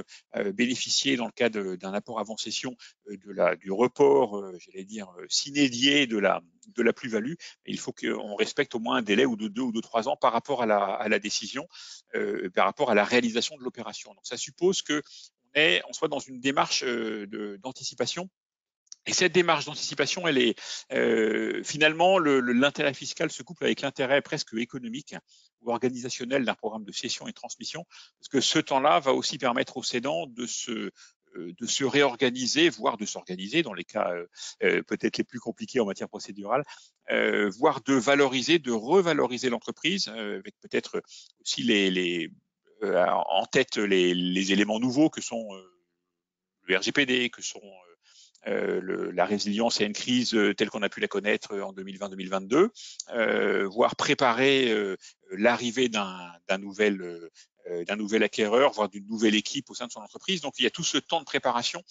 bénéficier dans le cas d'un apport avant cession du report, j'allais dire, sine-die de la plus-value, il faut qu'on respecte au moins un délai ou de 2 ou de 3 ans par rapport à la décision, par rapport à la réalisation de l'opération. Donc ça suppose qu'on soit dans une démarche d'anticipation. Et cette démarche d'anticipation, elle est finalement l'intérêt fiscal se couple avec l'intérêt presque économique ou organisationnel d'un programme de cession et de transmission, parce que ce temps-là va aussi permettre aux cédants de se réorganiser, voire de s'organiser dans les cas peut-être les plus compliqués en matière procédurale, voire de revaloriser l'entreprise, avec peut-être aussi en tête les éléments nouveaux que sont le RGPD, que sont la résilience à une crise telle qu'on a pu la connaître en 2020-2022, voire préparer l'arrivée d'un nouvel d'un nouvel acquéreur, voire d'une nouvelle équipe au sein de son entreprise. Donc, il y a tout ce temps de préparation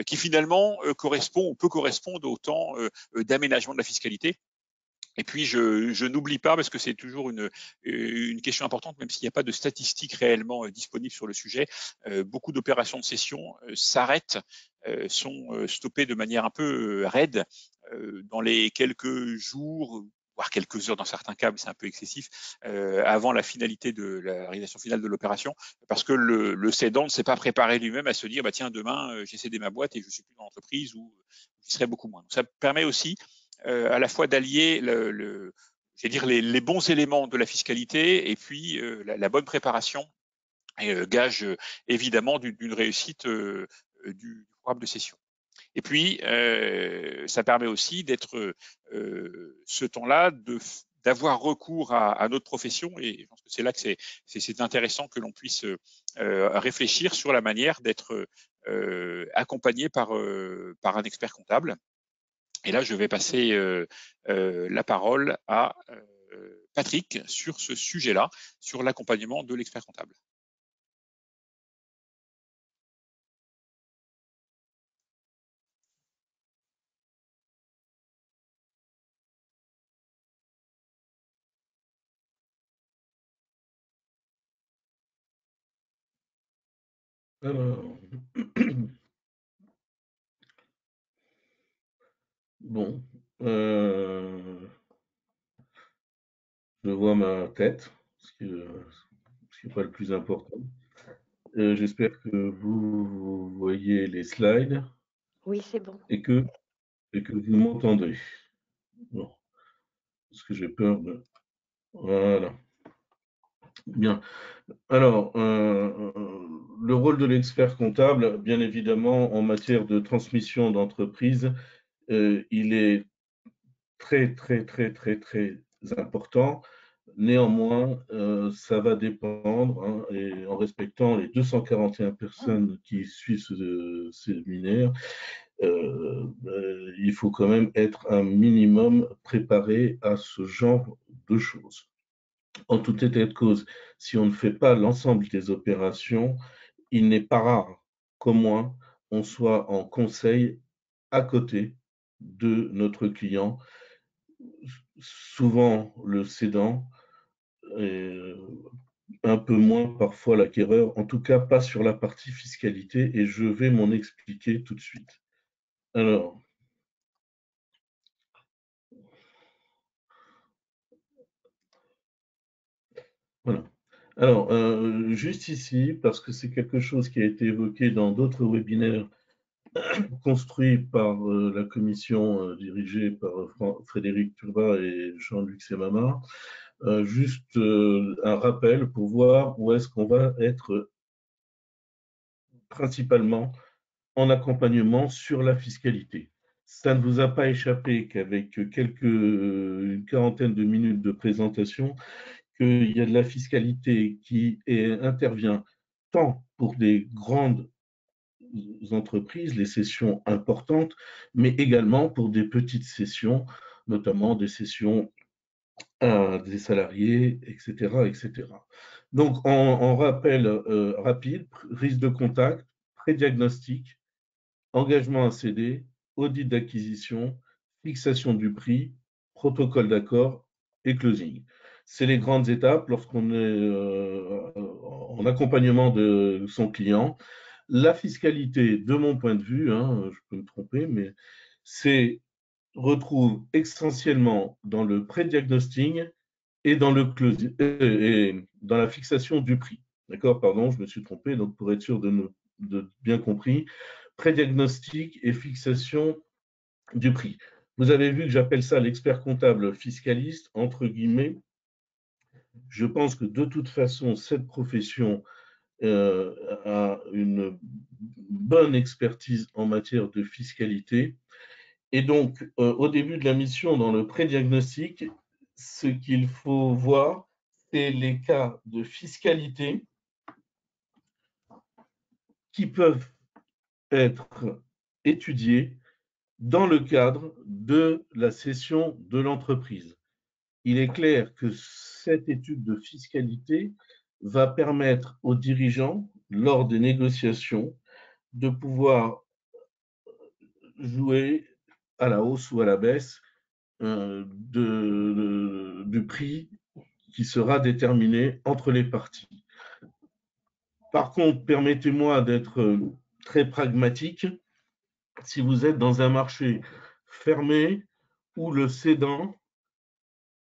qui finalement correspond ou peut correspondre au temps d'aménagement de la fiscalité. Et puis, je n'oublie pas, parce que c'est toujours une question importante, même s'il n'y a pas de statistiques réellement disponibles sur le sujet, beaucoup d'opérations de cession s'arrêtent, sont stoppées de manière un peu raide dans les quelques jours, voire quelques heures dans certains cas, mais c'est un peu excessif, avant la finalité de la réalisation finale de l'opération, parce que le cédant ne s'est pas préparé lui-même à se dire, bah tiens, demain, j'ai cédé ma boîte et je ne suis plus dans l'entreprise, ou j'y serai beaucoup moins. Donc, ça permet aussi à la fois d'allier les bons éléments de la fiscalité et puis la bonne préparation, et gage évidemment d'une réussite du programme de cession. Et puis, ça permet aussi d'être ce temps-là, d'avoir recours à notre profession, et je pense que c'est là que c'est intéressant que l'on puisse réfléchir sur la manière d'être accompagné par un expert comptable. Et là, je vais passer la parole à Patrick sur ce sujet-là, sur l'accompagnement de l'expert comptable. Alors, bon, je vois ma tête, ce qui n'est pas le plus important. J'espère que vous voyez les slides Oui, c'est bon. et que vous m'entendez. Bon, parce que j'ai peur de... Voilà. Bien. Alors, le rôle de l'expert comptable, bien évidemment, en matière de transmission d'entreprise, il est très, très, très, très, très important. Néanmoins, ça va dépendre, hein, et en respectant les 241 personnes qui suivent ce séminaire, il faut quand même être un minimum préparé à ce genre de choses. En tout état de cause, si on ne fait pas l'ensemble des opérations, il n'est pas rare qu'au moins on soit en conseil à côté de notre client, souvent le cédant, et un peu moins parfois l'acquéreur, en tout cas pas sur la partie fiscalité, et je vais m'en expliquer tout de suite. Alors, voilà. Alors, juste ici, parce que c'est quelque chose qui a été évoqué dans d'autres webinaires construits par la commission dirigée par Frédéric Turba et Jean-Luc Semama, juste un rappel pour voir où est-ce qu'on va être principalement en accompagnement sur la fiscalité. Ça ne vous a pas échappé qu'avec une quarantaine de minutes de présentation, qu'il y a de la fiscalité qui intervient tant pour des grandes entreprises, les cessions importantes, mais également pour des petites cessions, notamment des cessions à des salariés, etc. etc. Donc, en rappel rapide, prise de contact, pré-diagnostic, engagement à céder, audit d'acquisition, fixation du prix, protocole d'accord et closing. C'est les grandes étapes lorsqu'on est en accompagnement de son client. La fiscalité, de mon point de vue, hein, je peux me tromper, mais retrouve essentiellement dans le pré-diagnostic et dans le closing, et dans la fixation du prix. D'accord, pardon, je me suis trompé, donc pour être sûr de bien compris, pré-diagnostic et fixation du prix. Vous avez vu que j'appelle ça l'expert comptable fiscaliste, entre guillemets. Je pense que de toute façon, cette profession a une bonne expertise en matière de fiscalité. Et donc, au début de la mission, dans le pré-diagnostic, ce qu'il faut voir, c'est les cas de fiscalité qui peuvent être étudiés dans le cadre de la cession de l'entreprise. Il est clair que cette étude de fiscalité va permettre aux dirigeants, lors des négociations, de pouvoir jouer à la hausse ou à la baisse du prix qui sera déterminé entre les parties. Par contre, permettez-moi d'être très pragmatique. Si vous êtes dans un marché fermé où le cédant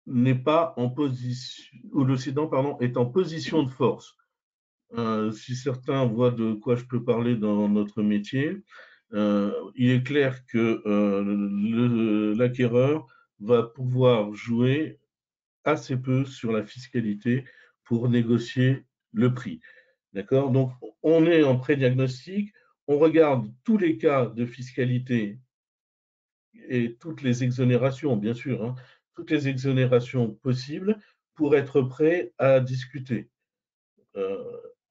n'est pas en position, où le cédant est en position de force. Si certains voient de quoi je peux parler dans notre métier, il est clair que l'acquéreur va pouvoir jouer assez peu sur la fiscalité pour négocier le prix. D'accord? Donc, on est en pré-diagnostic, on regarde tous les cas de fiscalité et toutes les exonérations, bien sûr, hein, toutes les exonérations possibles pour être prêt à discuter.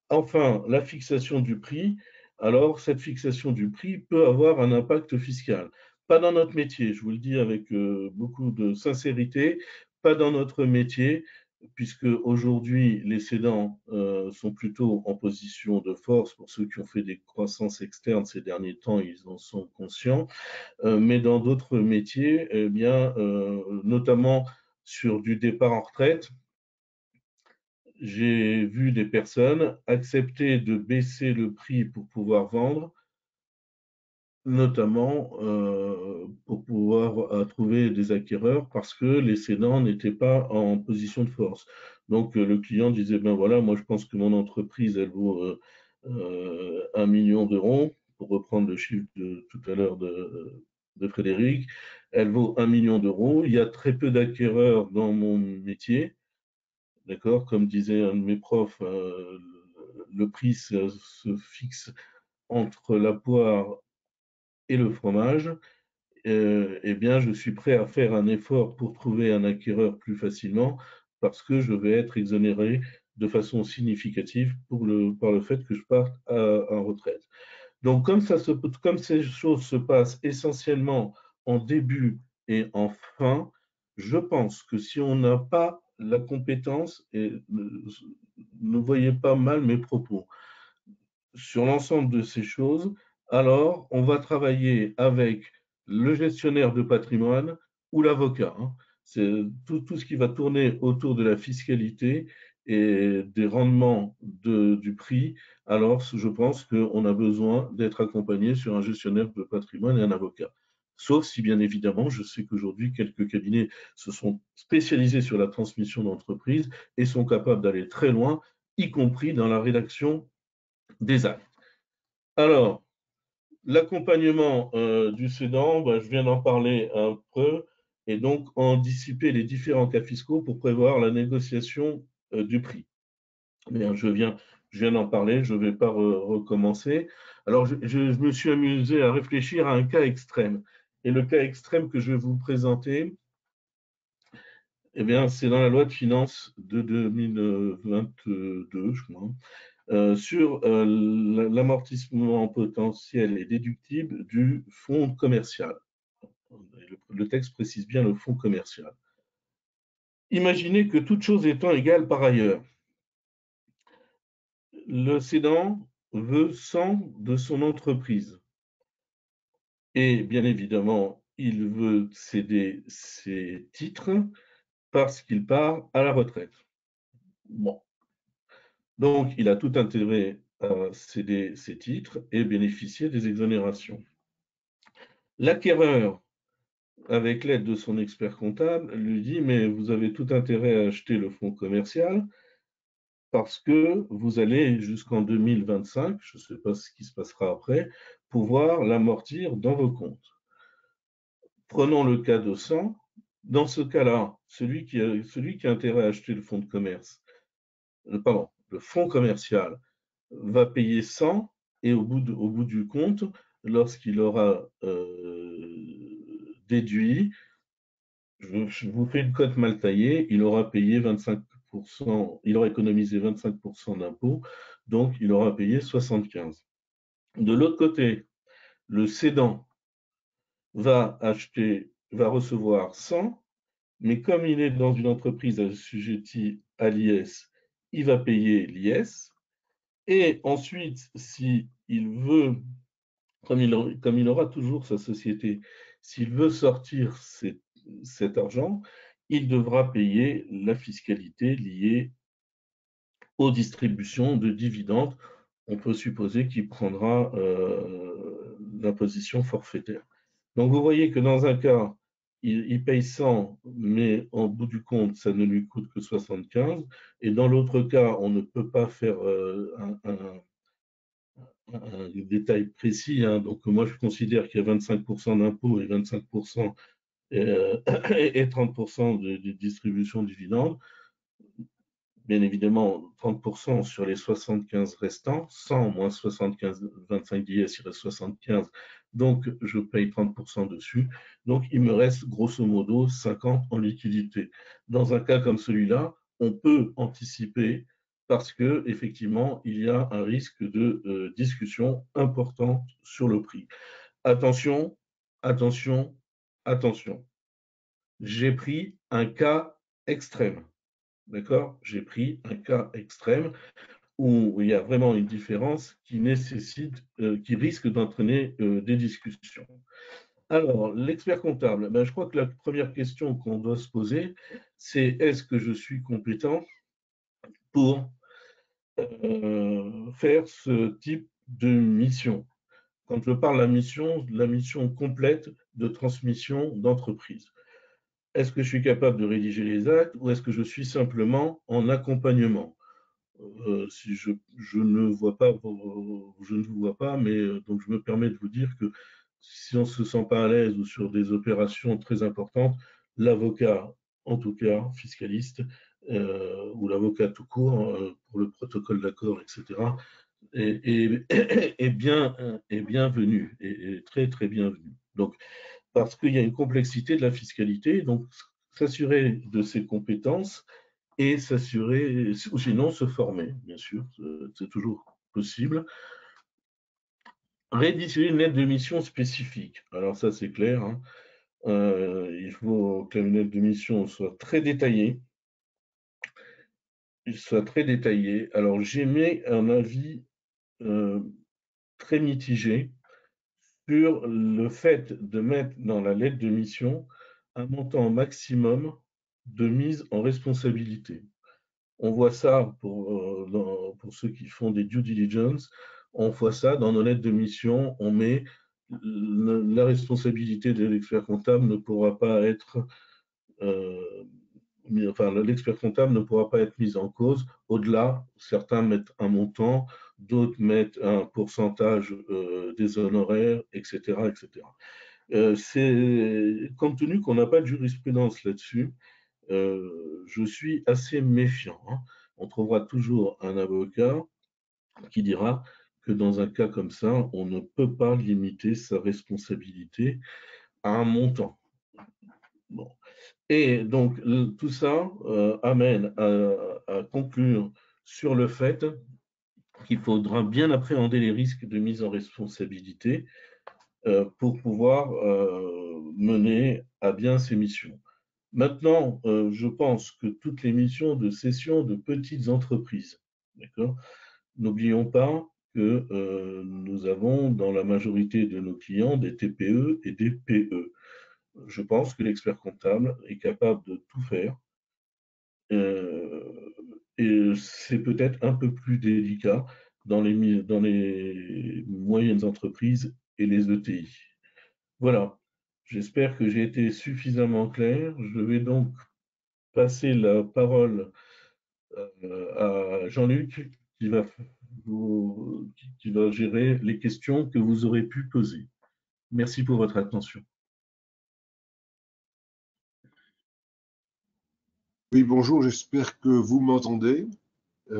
Enfin, la fixation du prix. Alors, cette fixation du prix peut avoir un impact fiscal. Pas dans notre métier, je vous le dis avec beaucoup de sincérité, pas dans notre métier, puisque aujourd'hui, les cédants sont plutôt en position de force. Pour ceux qui ont fait des croissances externes ces derniers temps, ils en sont conscients. Mais dans d'autres métiers, eh bien, notamment sur du départ en retraite, j'ai vu des personnes accepter de baisser le prix pour pouvoir vendre, notamment pour pouvoir trouver des acquéreurs parce que les cédants n'étaient pas en position de force. Donc le client disait, ben voilà, moi je pense que mon entreprise, elle vaut 1 million d'euros, pour reprendre le chiffre de tout à l'heure de Frédéric, elle vaut 1 million d'euros. Il y a très peu d'acquéreurs dans mon métier. D'accord, comme disait un de mes profs, le prix se fixe entre la poire et le fromage. Eh bien, je suis prêt à faire un effort pour trouver un acquéreur plus facilement parce que je vais être exonéré de façon significative par le fait que je parte en retraite. Donc, comme ces choses se passent essentiellement en début et en fin, je pense que si on n'a pas la compétence, et ne voyez pas mal mes propos, sur l'ensemble de ces choses, alors on va travailler avec le gestionnaire de patrimoine ou l'avocat. Hein. C'est tout ce qui va tourner autour de la fiscalité et des rendements du prix. Alors, je pense qu'on a besoin d'être accompagné sur un gestionnaire de patrimoine et un avocat. Sauf si, bien évidemment, je sais qu'aujourd'hui, quelques cabinets se sont spécialisés sur la transmission d'entreprise et sont capables d'aller très loin, y compris dans la rédaction des actes. Alors, l'accompagnement du cédant, ben, je viens d'en parler un peu, et donc anticiper les différents cas fiscaux pour prévoir la négociation du prix. Bien, je viens d'en parler, je ne vais pas recommencer. Alors, je me suis amusé à réfléchir à un cas extrême. Et le cas extrême que je vais vous présenter, eh bien, c'est dans la loi de finances de 2022, je crois. Sur l'amortissement potentiel et déductible du fonds commercial. Le texte précise bien le fonds commercial. Imaginez que toute chose étant égale par ailleurs, le cédant veut 100 de son entreprise. Et bien évidemment, il veut céder ses titres parce qu'il part à la retraite. Bon. Donc, il a tout intérêt à céder ses titres et bénéficier des exonérations. L'acquéreur, avec l'aide de son expert comptable, lui dit « mais vous avez tout intérêt à acheter le fonds commercial parce que vous allez jusqu'en 2025, je ne sais pas ce qui se passera après, pouvoir l'amortir dans vos comptes. » Prenons le cas de 100. Dans ce cas-là, celui qui a intérêt à acheter le fonds de commerce, le fonds commercial va payer 100 et au bout du compte, lorsqu'il aura déduit, je vous fais une cote mal taillée, il aura payé 25%, il aura économisé 25% d'impôts, donc il aura payé 75%. De l'autre côté, le cédant va recevoir 100, mais comme il est dans une entreprise assujettie à l'IS, il va payer l'IS. Et ensuite, s'il veut, comme il aura toujours sa société, s'il veut sortir cet argent, il devra payer la fiscalité liée aux distributions de dividendes. On peut supposer qu'il prendra l'imposition forfaitaire. Donc vous voyez que dans un cas, il paye 100, mais en bout du compte, ça ne lui coûte que 75. Et dans l'autre cas, on ne peut pas faire un détail précis. Hein. Donc moi, je considère qu'il y a 25% d'impôts et 25% et 30% de distribution de dividendes. Bien évidemment, 30% sur les 75 restants, 100 moins 75, 25 d'IS, il reste 75, donc je paye 30% dessus. Donc il me reste grosso modo 50 en liquidité. Dans un cas comme celui-là, on peut anticiper parce que effectivement, il y a un risque de discussion importante sur le prix. Attention, attention, attention. J'ai pris un cas extrême. D'accord? J'ai pris un cas extrême où il y a vraiment une différence qui nécessite, qui risque d'entraîner des discussions. Alors, l'expert comptable, je crois que la première question qu'on doit se poser, c'est est-ce que je suis compétent pour faire ce type de mission? Quand je parle de la mission complète de transmission d'entreprise. Est-ce que je suis capable de rédiger les actes ou est-ce que je suis simplement en accompagnement? Si je ne vois pas, je ne vous vois pas, mais donc je me permets de vous dire que si on ne se sent pas à l'aise ou sur des opérations très importantes, l'avocat, en tout cas fiscaliste, ou l'avocat tout court pour le protocole d'accord, etc., est bienvenu, est très très bienvenu. Donc, parce qu'il y a une complexité de la fiscalité, donc s'assurer de ses compétences et s'assurer, ou sinon se former, bien sûr, c'est toujours possible. Rédiger une lettre de mission spécifique. Alors ça, c'est clair. Hein. Il faut que la lettre de mission soit très détaillée. Alors j'émets un avis très mitigé sur le fait de mettre dans la lettre de mission un montant maximum de mise en responsabilité. On voit ça pour ceux qui font des due diligence, on voit ça dans nos lettres de mission, on met la responsabilité de l'expert comptable ne pourra pas être l'expert comptable ne pourra pas être mis en cause. Au-delà, certains mettent un montant, d'autres mettent un pourcentage des honoraires, etc. Compte tenu qu'on n'a pas de jurisprudence là-dessus, je suis assez méfiant. Hein. On trouvera toujours un avocat qui dira que dans un cas comme ça, on ne peut pas limiter sa responsabilité à un montant. Bon. Et donc, tout ça amène à conclure sur le fait qu'il faudra bien appréhender les risques de mise en responsabilité pour pouvoir mener à bien ces missions. Maintenant, je pense que toutes les missions de cession de petites entreprises, d'accord, n'oublions pas que nous avons dans la majorité de nos clients des TPE et des PE. Je pense que l'expert comptable est capable de tout faire. Et c'est peut-être un peu plus délicat dans les moyennes entreprises et les ETI. Voilà, j'espère que j'ai été suffisamment clair. Je vais donc passer la parole à Jean-Luc qui va gérer les questions que vous aurez pu poser. Merci pour votre attention. Oui, bonjour, j'espère que vous m'entendez. Il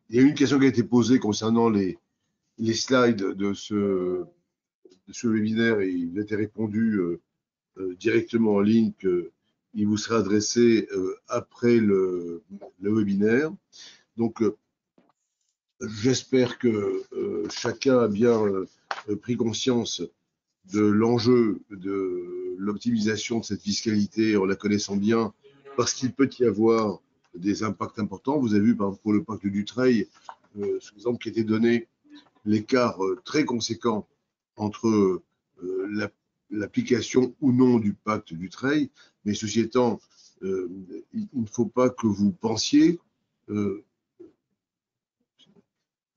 y a une question qui a été posée concernant les slides de ce webinaire et il a été répondu directement en ligne qu'il vous sera adressé après le webinaire. Donc, j'espère que chacun a bien pris conscience de l'enjeu de l'optimisation de cette fiscalité en la connaissant bien parce qu'il peut y avoir des impacts importants. Vous avez vu, par exemple, pour le pacte Dutreil, l'exemple qui était donné, l'écart très conséquent entre l'application ou non du pacte Dutreil. Mais ceci étant, il ne faut pas que vous pensiez, je ne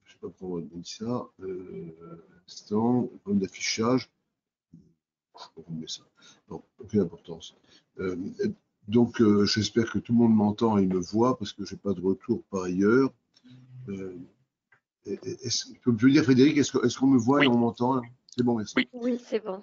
sais pas pourquoi on dit ça, instant, problème d'affichage, on met ça. Bon, aucune importance. Donc, j'espère que tout le monde m'entend et me voit parce que je n'ai pas de retour par ailleurs. Tu peux dire, Frédéric, est-ce qu'on me voit et on m'entend? C'est bon, merci. Oui, c'est bon.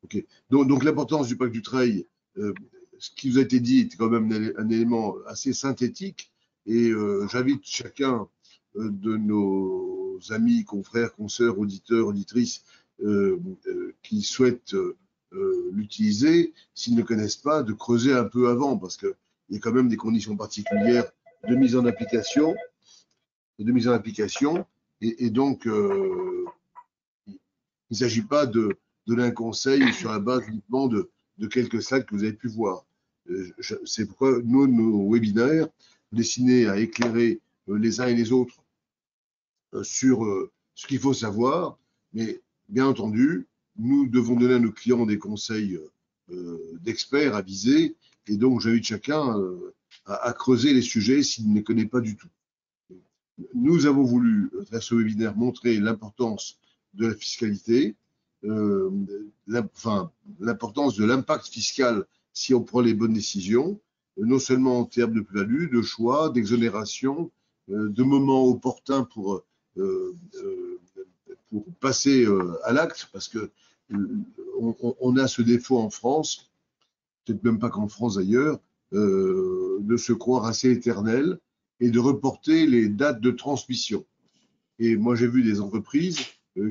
Ok. Donc l'importance du pacte Dutreil, ce qui vous a été dit est quand même un élément assez synthétique. Et j'invite chacun de nos amis, confrères, consoeurs, auditeurs, auditrices qui souhaitent l'utiliser, s'ils ne connaissent pas, de creuser un peu avant, parce qu'il y a quand même des conditions particulières de mise en application. Et donc, il ne s'agit pas de donner un conseil sur la base uniquement de quelques slides que vous avez pu voir. C'est pourquoi nos webinaires destinés à éclairer les uns et les autres sur ce qu'il faut savoir, mais bien entendu, nous devons donner à nos clients des conseils d'experts avisés, et donc j'invite chacun à creuser les sujets s'il ne les connaît pas du tout. Nous avons voulu, à travers ce webinaire, montrer l'importance de la fiscalité, l'importance de l'impact fiscal si on prend les bonnes décisions, non seulement en termes de plus-value, de choix, d'exonération, de moments opportuns pour passer à l'acte, parce que on a ce défaut en France, peut-être même pas qu'en France d'ailleurs, de se croire assez éternel et de reporter les dates de transmission. Et moi, j'ai vu des entreprises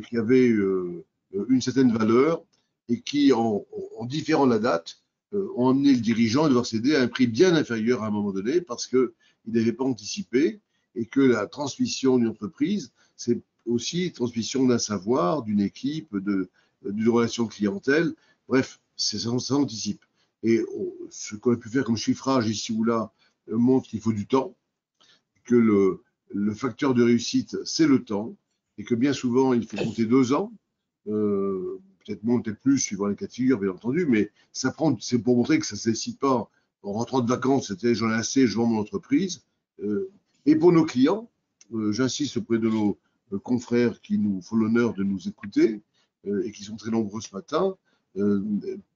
qui avaient une certaine valeur et qui, en différant la date, ont amené le dirigeant à devoir céder à un prix bien inférieur à un moment donné parce qu'il n'avait pas anticipé et que la transmission d'une entreprise, c'est aussi transmission d'un savoir, d'une équipe, d'une relation clientèle. Bref, ça anticipe. Et ce qu'on a pu faire comme chiffrage ici ou là montre qu'il faut du temps, que le facteur de réussite, c'est le temps, et que bien souvent, il faut compter 2 ans, peut-être moins, peut-être plus, suivant les cas de figure, bien entendu, mais c'est pour montrer que ça ne se décide pas en rentrant de vacances, c'était j'en ai assez, je vends mon entreprise. Et pour nos clients, j'insiste auprès de nos confrères qui nous font l'honneur de nous écouter et qui sont très nombreux ce matin,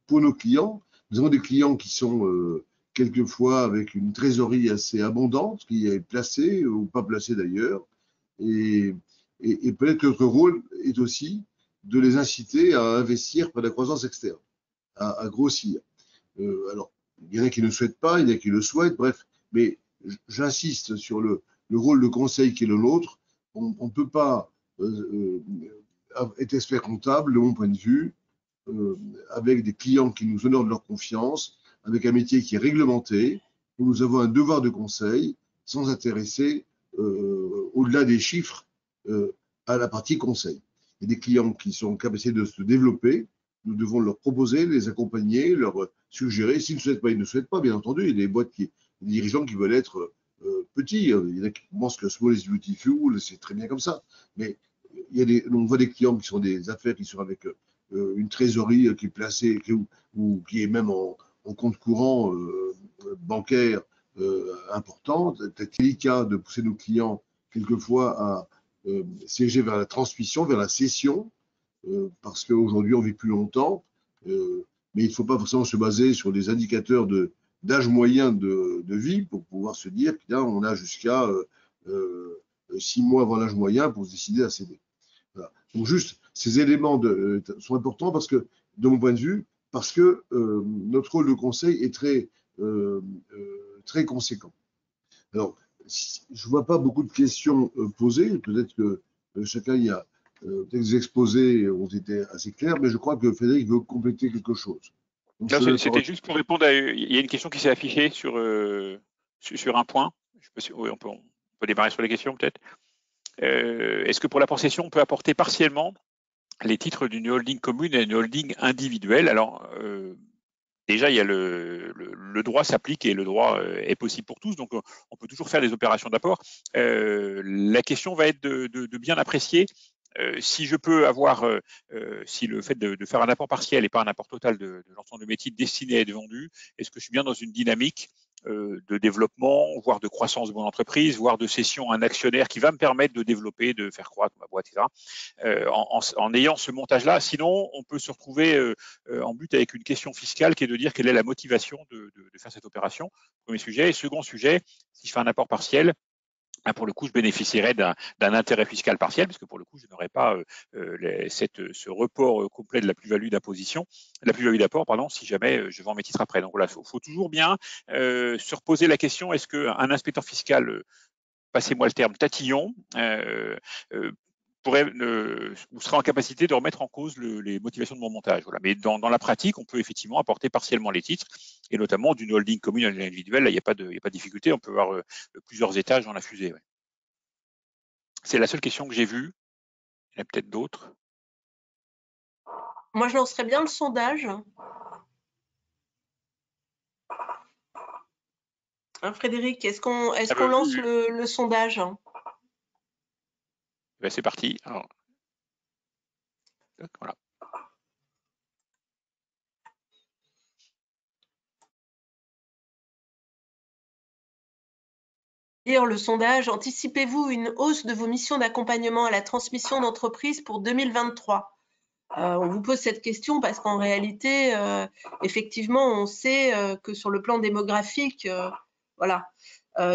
pour nos clients, nous avons des clients qui sont quelquefois avec une trésorerie assez abondante, qui est placée ou pas placée d'ailleurs. Et peut-être que notre rôle est aussi de les inciter à investir par la croissance externe, à grossir. Alors, il y en a qui ne souhaitent pas, il y en a qui le souhaitent, bref, mais j'insiste sur le rôle de conseil qui est le nôtre. On ne peut pas être expert comptable, de mon point de vue, avec des clients qui nous honorent de leur confiance, avec un métier qui est réglementé, où nous avons un devoir de conseil sans intéresser au-delà des chiffres à la partie conseil. Il y a des clients qui sont en capacité de se développer, nous devons leur proposer, les accompagner, leur suggérer. S'ils ne souhaitent pas, ils ne souhaitent pas, bien entendu. Il y a des boîtes des dirigeants qui veulent être petits. Il y en a qui pensent que small is beautiful, c'est très bien comme ça. Mais on voit des clients qui sont des affaires qui sont avec une trésorerie qui est placée ou qui est même en compte courant bancaire important. C'est délicat de pousser nos clients quelquefois à siéger vers la transmission, vers la cession, parce qu'aujourd'hui on vit plus longtemps, mais il ne faut pas forcément se baser sur des indicateurs d'âge moyen de vie pour pouvoir se dire qu'on a jusqu'à 6 mois avant l'âge moyen pour se décider à céder. Voilà. Donc juste, ces éléments sont importants parce que, de mon point de vue, parce que notre rôle de conseil est très conséquent. Alors, je ne vois pas beaucoup de questions posées. Peut-être que chacun y a des exposés ont été assez clairs, mais je crois que Frédéric veut compléter quelque chose. C'était juste pour répondre à. Il y a une question qui s'est affichée sur un point. Je sais pas si, oui, on peut démarrer sur les questions peut-être. Est-ce que pour la possession, on peut apporter partiellement les titres d'une holding commune à une holding individuelle? Alors, déjà, il y a le droit s'applique et le droit est possible pour tous, donc on peut toujours faire des opérations d'apport. La question va être de bien apprécier si je peux avoir, si le fait de faire un apport partiel et pas un apport total de l'ensemble de mes titres destinés à être vendus, est-ce que je suis bien dans une dynamique de développement, voire de croissance de mon entreprise, voire de cession à un actionnaire qui va me permettre de développer, de faire croître ma boîte, etc. En ayant ce montage-là. Sinon, on peut se retrouver en but avec une question fiscale qui est de dire quelle est la motivation de faire cette opération. Premier sujet. Et second sujet, si je fais un apport partiel, pour le coup, je bénéficierais d'un intérêt fiscal partiel, parce que pour le coup, je n'aurais pas ce report complet de la plus-value d'imposition, la plus-value d'apport, pardon, si jamais je vends mes titres après. Donc voilà, faut toujours bien se reposer la question, est-ce qu'un inspecteur fiscal, passez-moi le terme, tatillon, vous serez en capacité de remettre en cause les motivations de mon montage. Voilà. Mais dans la pratique, on peut effectivement apporter partiellement les titres, et notamment d'une holding commune à l'individuel. Là, il n'y a pas de difficulté. On peut avoir plusieurs étages dans la fusée. Ouais. C'est la seule question que j'ai vue. Il y en a peut-être d'autres. Moi, je lancerais bien le sondage. Frédéric, est-ce qu'on lance le sondage? Ben, c'est parti. Alors, voilà. Lire le sondage. Anticipez-vous une hausse de vos missions d'accompagnement à la transmission d'entreprise pour 2023? On vous pose cette question parce qu'en réalité, effectivement, on sait que sur le plan démographique, voilà.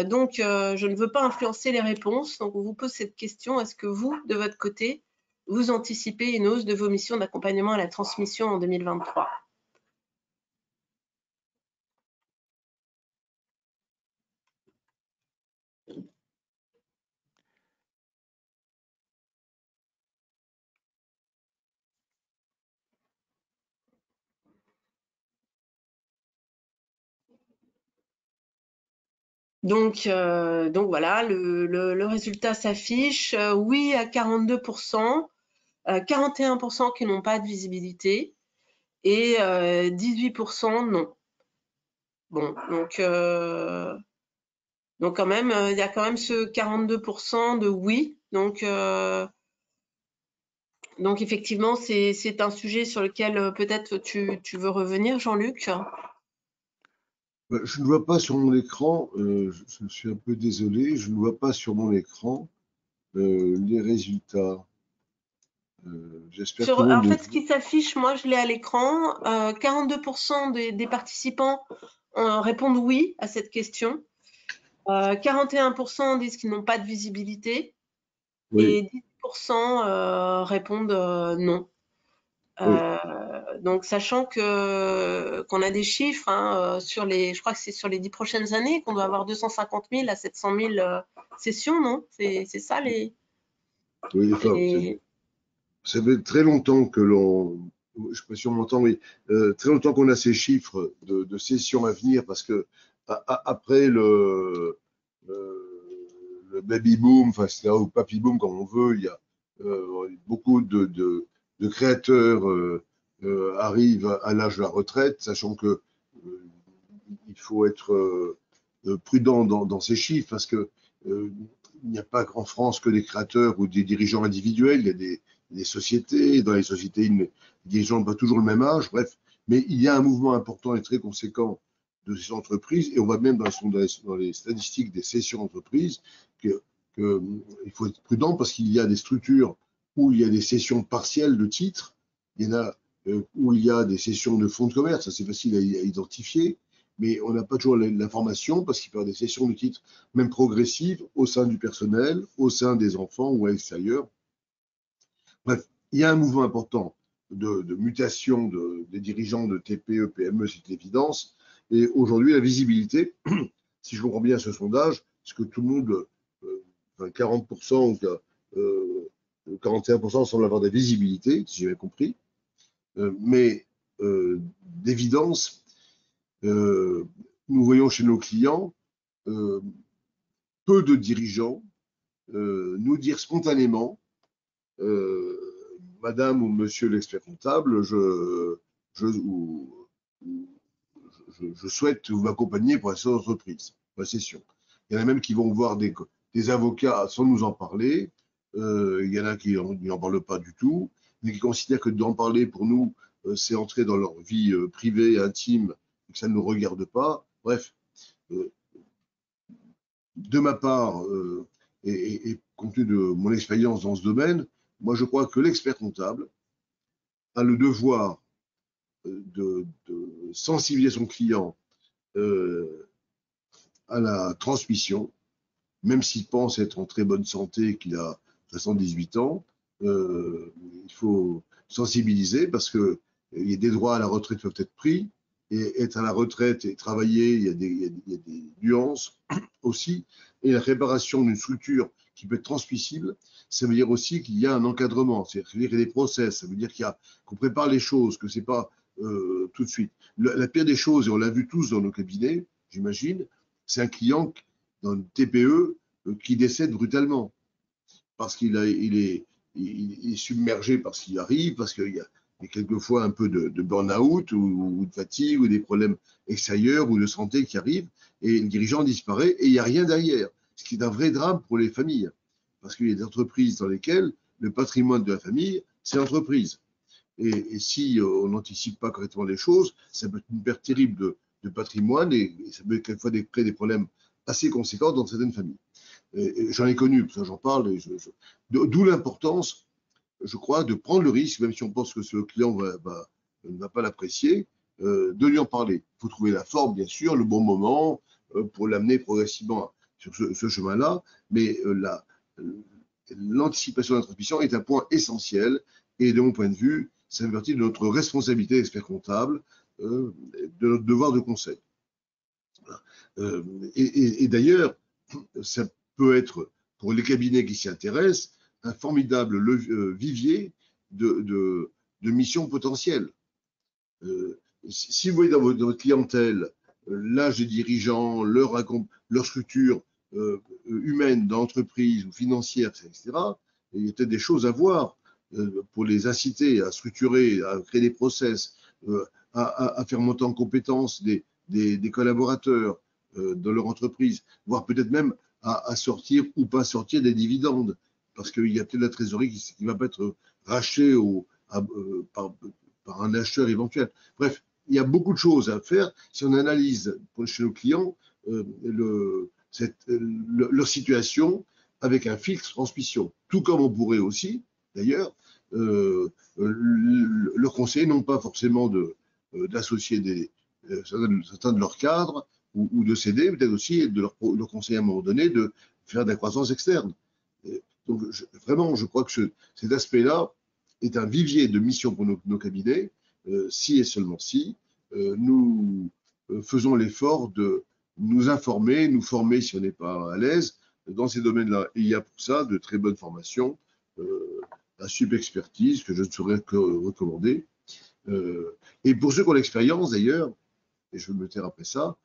Donc, je ne veux pas influencer les réponses. Donc, on vous pose cette question. Est-ce que vous, de votre côté, vous anticipez une hausse de vos missions d'accompagnement à la transmission en 2023? Donc voilà, le résultat s'affiche. Oui à 42%, 41% qui n'ont pas de visibilité et 18% non. Bon, donc quand même, il y a quand même ce 42% de oui. Donc effectivement, c'est un sujet sur lequel peut-être tu veux revenir, Jean-Luc. Je ne vois pas sur mon écran, je suis un peu désolé, je ne vois pas sur mon écran les résultats. J'espère que tout le En monde fait, ce qui s'affiche, moi je l'ai à l'écran, 42% des participants répondent oui à cette question. 41% disent qu'ils n'ont pas de visibilité oui, et 10% répondent non. oui. Donc, sachant qu'on a des chiffres sur je crois que c'est sur les 10 prochaines années qu'on doit avoir 250 000 à 700 000 sessions, non? C'est ça les. Oui, enfin, ça fait très longtemps que je ne sais pas si on m'entend, oui, très longtemps qu'on a ces chiffres de sessions à venir parce que après le baby boom, enfin, ou papy boom, comme on veut, il y a beaucoup de créateurs arrivent à l'âge de la retraite, sachant que il faut être prudent dans ces chiffres parce que il n'y a pas en France que des créateurs ou des dirigeants individuels, il y a des sociétés, dans les sociétés, les dirigeants n'ont pas toujours le même âge, bref, mais il y a un mouvement important et très conséquent de ces entreprises, et on voit même dans les statistiques des cessions d'entreprises qu'il faut être prudent parce qu'il y a des structures où il y a des cessions partielles de titres, il y en a où il y a des cessions de fonds de commerce, ça c'est facile à identifier, mais on n'a pas toujours l'information parce qu'il peut y avoir des cessions de titres, même progressives, au sein du personnel, au sein des enfants ou à l'extérieur. Bref, il y a un mouvement important de mutation des dirigeants de TPE, PME, c'est une évidence. Et aujourd'hui, la visibilité, si je comprends bien ce sondage, c'est que tout le monde, 40% ou 41% semblent avoir des visibilités, si j'ai bien compris. Mais d'évidence, nous voyons chez nos clients peu de dirigeants nous dire spontanément Madame ou Monsieur l'expert comptable, je souhaite vous accompagner pour la session d'entreprise, pour la session. Il y en a même qui vont voir des avocats sans nous en parler. Il y en a qui n'en parlent pas du tout, mais qui considèrent que d'en parler pour nous, c'est entrer dans leur vie privée, intime, et que ça ne nous regarde pas. Bref, de ma part, et compte tenu de mon expérience dans ce domaine, moi je crois que l'expert comptable a le devoir de sensibiliser son client à la transmission, même s'il pense être en très bonne santé, qu'il a 78 ans, il faut sensibiliser parce que il y a des droits à la retraite qui peuvent être pris, et être à la retraite et travailler, il y a des nuances aussi, et la réparation d'une structure qui peut être transmissible, ça veut dire aussi qu'il y a un encadrement, c'est-à-dire qu'il y a des process, ça veut dire qu'on prépare les choses, que c'est pas tout de suite. La pire des choses, et on l'a vu tous dans nos cabinets, j'imagine, c'est un client dans une TPE qui décède brutalement parce qu'il est submergé par ce qui arrive, parce qu'il y a quelquefois un peu de burn-out ou de fatigue ou des problèmes extérieurs ou de santé qui arrivent, et le dirigeant disparaît et il n'y a rien derrière, ce qui est un vrai drame pour les familles, parce qu'il y a des entreprises dans lesquelles le patrimoine de la famille, c'est l'entreprise. Et si on n'anticipe pas correctement les choses, ça peut être une perte terrible de patrimoine et ça peut quelquefois créer des problèmes assez conséquents dans certaines familles. J'en ai connu, pour ça j'en parle. D'où l'importance, je crois, de prendre le risque, même si on pense que ce client ne va pas l'apprécier, de lui en parler. Il faut trouver la forme, bien sûr, le bon moment pour l'amener progressivement sur ce chemin-là, mais l'anticipation de la transmission est un point essentiel et de mon point de vue, ça fait partie de notre responsabilité d'expert comptable, de notre devoir de conseil. Et d'ailleurs, ça peut être, pour les cabinets qui s'y intéressent, un formidable vivier de missions potentielles. Si vous voyez dans votre clientèle l'âge des dirigeants, leur structure humaine d'entreprise ou financière, etc., il y a peut-être des choses à voir pour les inciter à structurer, à créer des process, à faire monter en compétences des collaborateurs dans leur entreprise, voire peut-être même à sortir ou pas sortir des dividendes, parce qu'il y a peut-être la trésorerie qui ne va pas être rachetée par un acheteur éventuel. Bref, il y a beaucoup de choses à faire si on analyse chez nos clients leur situation avec un filtre transmission. Tout comme on pourrait aussi, d'ailleurs, leur conseiller non pas forcément d'associer certains de leurs cadres ou de céder, peut-être aussi de leur conseiller à un moment donné de faire de la croissance externe. Donc vraiment, je crois que cet aspect-là est un vivier de mission pour nos cabinets, si et seulement si nous faisons l'effort de nous informer, nous former si on n'est pas à l'aise dans ces domaines-là. Et il y a pour ça de très bonnes formations, la sub-expertise que je ne saurais que recommander. Et pour ceux qui ont l'expérience d'ailleurs, et je vais me taire après ça,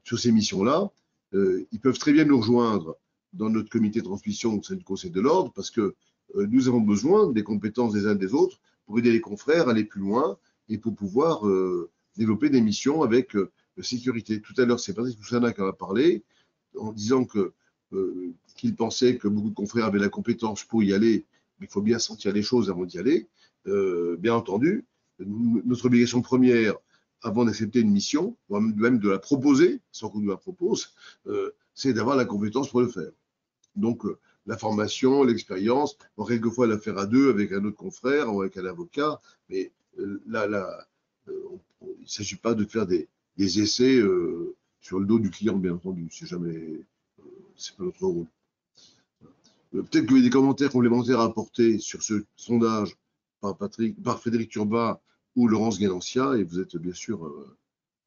sur ces missions-là, ils peuvent très bien nous rejoindre dans notre comité de transmission au sein du Conseil de l'Ordre, parce que nous avons besoin des compétences des uns des autres pour aider les confrères à aller plus loin et pour pouvoir développer des missions avec sécurité. Tout à l'heure, c'est Patrick Poussana qui en a parlé, en disant qu'il pensait que beaucoup de confrères avaient la compétence pour y aller, mais il faut bien sentir les choses avant d'y aller. Bien entendu, notre obligation première, avant d'accepter une mission, même de la proposer, sans qu'on nous la propose, c'est d'avoir la compétence pour le faire. Donc, la formation, l'expérience, on quelquefois la faire à deux avec un autre confrère ou avec un avocat, mais là, il ne s'agit pas de faire des essais sur le dos du client, bien entendu. C'est pas notre rôle. Peut-être que vous avez des commentaires complémentaires à apporter sur ce sondage par Frédéric Turbat ou Laurence Guénancia, et vous êtes bien sûr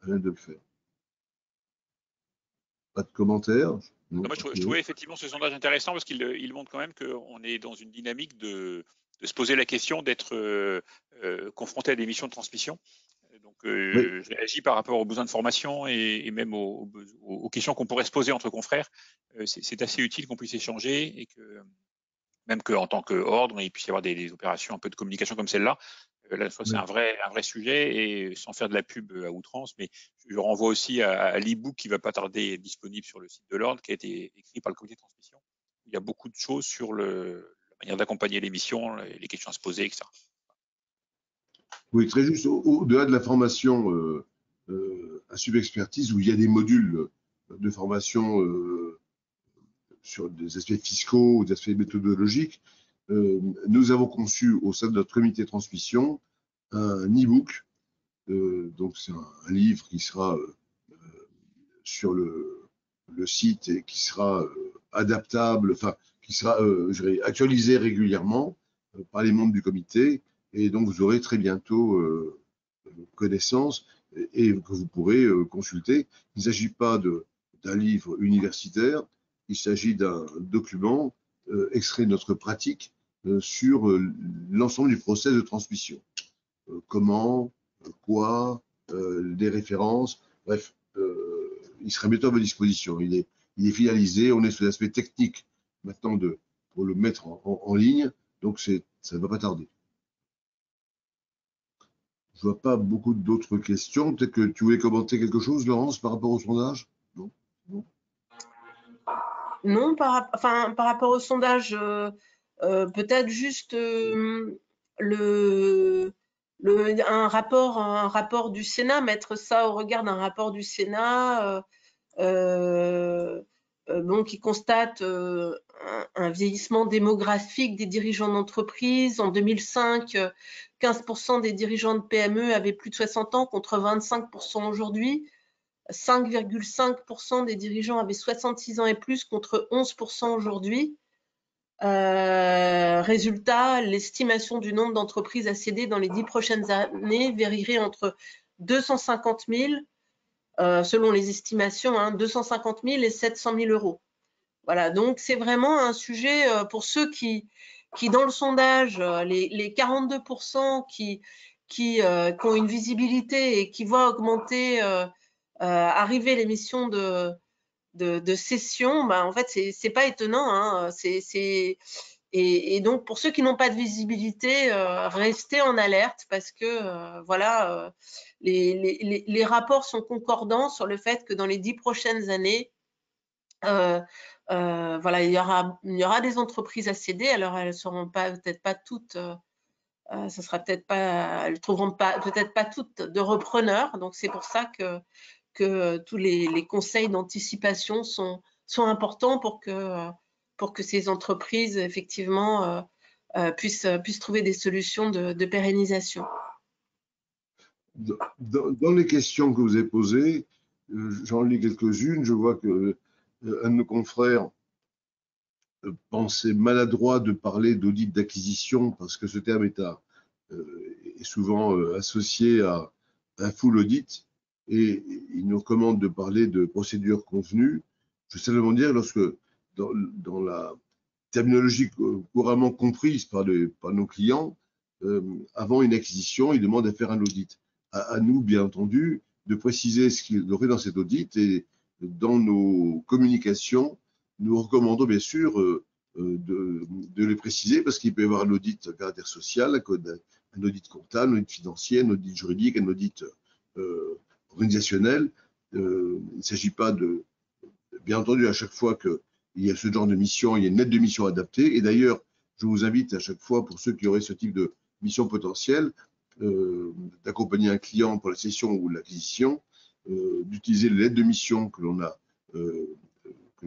à l'aise de le faire. Pas de commentaires? Non, moi, je trouvais effectivement ce sondage intéressant parce qu'il montre quand même qu'on est dans une dynamique de se poser la question d'être confronté à des missions de transmission. Donc, je réagis par rapport aux besoins de formation et même aux questions qu'on pourrait se poser entre confrères. C'est assez utile qu'on puisse échanger et que même qu'en tant qu'ordre, il puisse y avoir des opérations un peu de communication comme celle-là. Là, c'est un vrai sujet, et sans faire de la pub à outrance, mais je renvoie aussi à l'e-book qui va pas tarder être disponible sur le site de l'Ordre, qui a été écrit par le comité de transmission. Il y a beaucoup de choses sur la manière d'accompagner l'émission, les questions à se poser, etc. Oui, très juste. Au-delà de la formation à subexpertise, où il y a des modules de formation sur des aspects fiscaux ou des aspects méthodologiques, nous avons conçu au sein de notre comité de transmission un e-book. Donc, c'est un livre qui sera sur le site et qui sera adaptable, enfin, qui sera actualisé régulièrement par les membres du comité. Et donc, vous aurez très bientôt connaissance et que vous pourrez consulter. Il ne s'agit pas d'un livre universitaire, il s'agit d'un document extrait de notre pratique sur l'ensemble du process de transmission. Comment, quoi, des références, bref, il sera bientôt à votre disposition. Il est finalisé, on est sur l'aspect technique maintenant pour le mettre en ligne, donc ça ne va pas tarder. Je ne vois pas beaucoup d'autres questions. Peut-être que tu voulais commenter quelque chose, Laurence, par rapport au sondage? Non, non. Non, par rapport au sondage, peut-être juste un rapport du Sénat, mettre ça au regard d'un rapport du Sénat qui constate un vieillissement démographique des dirigeants d'entreprise. En 2005, 15% des dirigeants de PME avaient plus de 60 ans contre 25% aujourd'hui. 5,5% des dirigeants avaient 66 ans et plus contre 11% aujourd'hui. Résultat, l'estimation du nombre d'entreprises à céder dans les 10 prochaines années varierait entre 250 000, selon les estimations, 250 000 et 700 000 euros. Voilà, donc c'est vraiment un sujet pour ceux qui dans le sondage, les 42% qui ont une visibilité et qui voient augmenter, arriver l'émission de cession, en fait, c'est pas étonnant. Et donc, pour ceux qui n'ont pas de visibilité, restez en alerte parce que, voilà, les rapports sont concordants sur le fait que dans les 10 prochaines années, voilà, il y aura des entreprises à céder. Alors, elles seront peut-être pas toutes, ça sera peut-être pas, elles trouveront peut-être pas toutes de repreneurs. Donc, c'est pour ça que tous les conseils d'anticipation sont importants pour que ces entreprises, effectivement, puissent trouver des solutions de pérennisation. Dans les questions que vous avez posées, j'en lis quelques-unes. Je vois que un de nos confrères pensait maladroit de parler d'audit d'acquisition parce que ce terme est souvent associé à un full audit, et il nous recommande de parler de procédure convenue. Je veux simplement dire, lorsque dans la terminologie couramment comprise par nos clients, avant une acquisition, ils demandent à faire un audit. À nous, bien entendu, de préciser ce qu'il y aurait dans cet audit, et dans nos communications, nous recommandons bien sûr de les préciser, parce qu'il peut y avoir un audit à caractère social, un audit comptable, un audit financier, un audit juridique, un audit organisationnel. Il ne s'agit pas de, bien entendu, à chaque fois qu'il y a ce genre de mission, il y a une lettre de mission adaptée. Et d'ailleurs, je vous invite à chaque fois, pour ceux qui auraient ce type de mission potentielle, d'accompagner un client pour la cession ou l'acquisition, d'utiliser les lettres de mission que l'on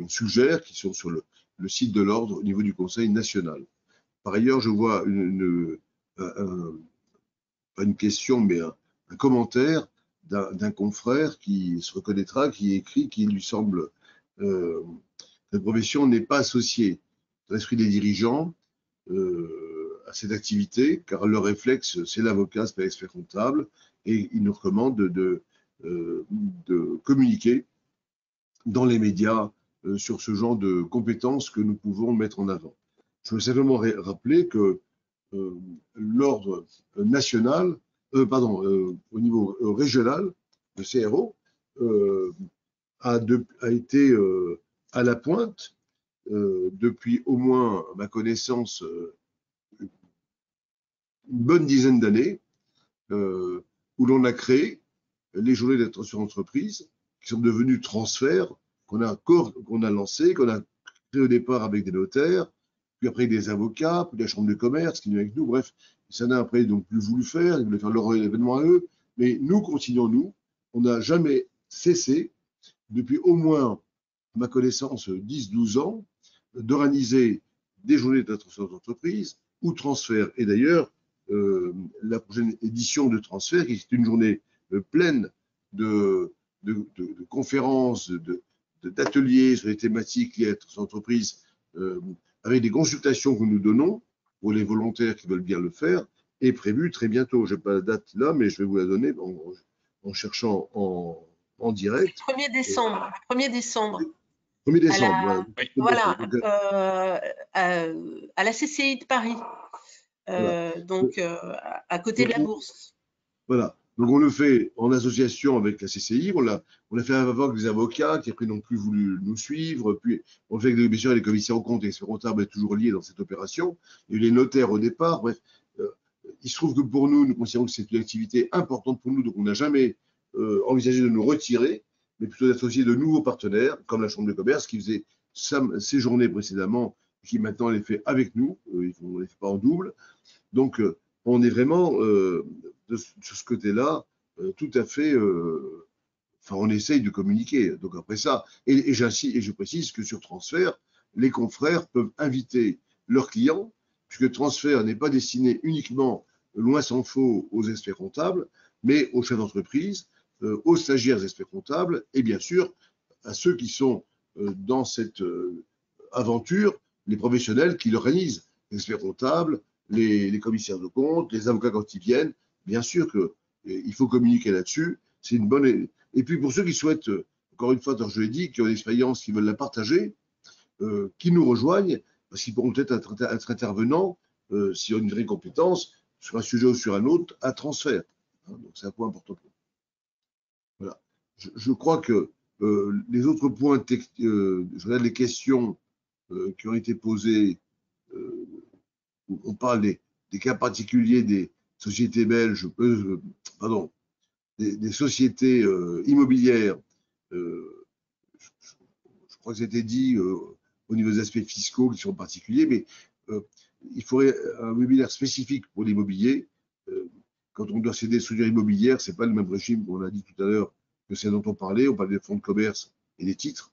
suggère, qui sont sur le site de l'Ordre au niveau du Conseil national. Par ailleurs, je vois pas une question, mais un commentaire d'un confrère qui se reconnaîtra, qui écrit qu'il lui semble cette profession n'est pas associée dans l'esprit des dirigeants à cette activité, car leur réflexe, c'est l'avocat, c'est pas l'expert comptable, et il nous recommande de communiquer dans les médias sur ce genre de compétences que nous pouvons mettre en avant. Je veux simplement rappeler que l'ordre national, au niveau régional, le CRO, a été à la pointe depuis au moins, à ma connaissance, une bonne dizaine d'années, où l'on a créé les journées d'attention d'entreprise, qui sont devenues transferts, qu'on a lancé, qu'on a créé au départ avec des notaires, puis après des avocats, puis la chambre de commerce qui est avec nous. Bref, ça n'a après donc plus voulu faire, ils voulaient faire leur événement à eux. Mais nous continuons, nous, on n'a jamais cessé, depuis au moins, à ma connaissance, 10-12 ans, d'organiser des journées d'attention d'entreprise ou transfert. Et d'ailleurs, la prochaine édition de transfert, qui est une journée pleine de conférences, d'ateliers sur les thématiques liées à l'entreprise, avec des consultations que nous donnons pour les volontaires qui veulent bien le faire, est prévue très bientôt. Je n'ai pas la date là, mais je vais vous la donner en cherchant en direct. 1er décembre. 1er décembre. 1er décembre. Voilà, à la CCI de Paris, voilà. Donc à côté de la Bourse. Voilà. Donc on le fait en association avec la CCI, on l'a fait avec des avocats qui après n'ont plus voulu nous suivre, puis on le fait avec bien sûr les commissaires aux comptes et les experts comptables sont toujours liés dans cette opération, il y a eu les notaires au départ, bref. Il se trouve que pour nous, nous considérons que c'est une activité importante pour nous, donc on n'a jamais envisagé de nous retirer, mais plutôt d'associer de nouveaux partenaires, comme la Chambre de commerce qui faisait ces journées précédemment, qui maintenant les fait avec nous, ils ne les fait pas en double. Donc on est vraiment sur ce côté-là tout à fait. Enfin, on essaye de communiquer. Donc après ça, et je précise que sur transfert, les confrères peuvent inviter leurs clients, puisque transfert n'est pas destiné uniquement, loin s'en faut, aux experts comptables, mais aux chefs d'entreprise, aux stagiaires experts comptables, et bien sûr à ceux qui sont dans cette aventure, les professionnels qui l'organisent, les experts comptables, les commissaires de compte, les avocats quand ils viennent. Bien sûr qu'il faut communiquer là-dessus. C'est une bonne. Et puis pour ceux qui souhaitent, encore une fois, je l'ai dit, qui ont une expérience, qui veulent la partager, qui nous rejoignent, parce qu'ils pourront peut-être être intervenants, s'ils ont une vraie compétence, sur un sujet ou sur un autre, à transfert. Donc c'est un point important pour nous. Voilà. Je crois que les autres points, je regarde les questions qui ont été posées, on parle des cas particuliers des sociétés belges, pardon, des sociétés immobilières. Je crois que c'était dit au niveau des aspects fiscaux qui sont particuliers, mais il faudrait un webinaire spécifique pour l'immobilier. Quand on doit céder des structures immobilières, ce n'est pas le même régime qu'on a dit tout à l'heure que c'est dont on parlait. On parlait des fonds de commerce et des titres.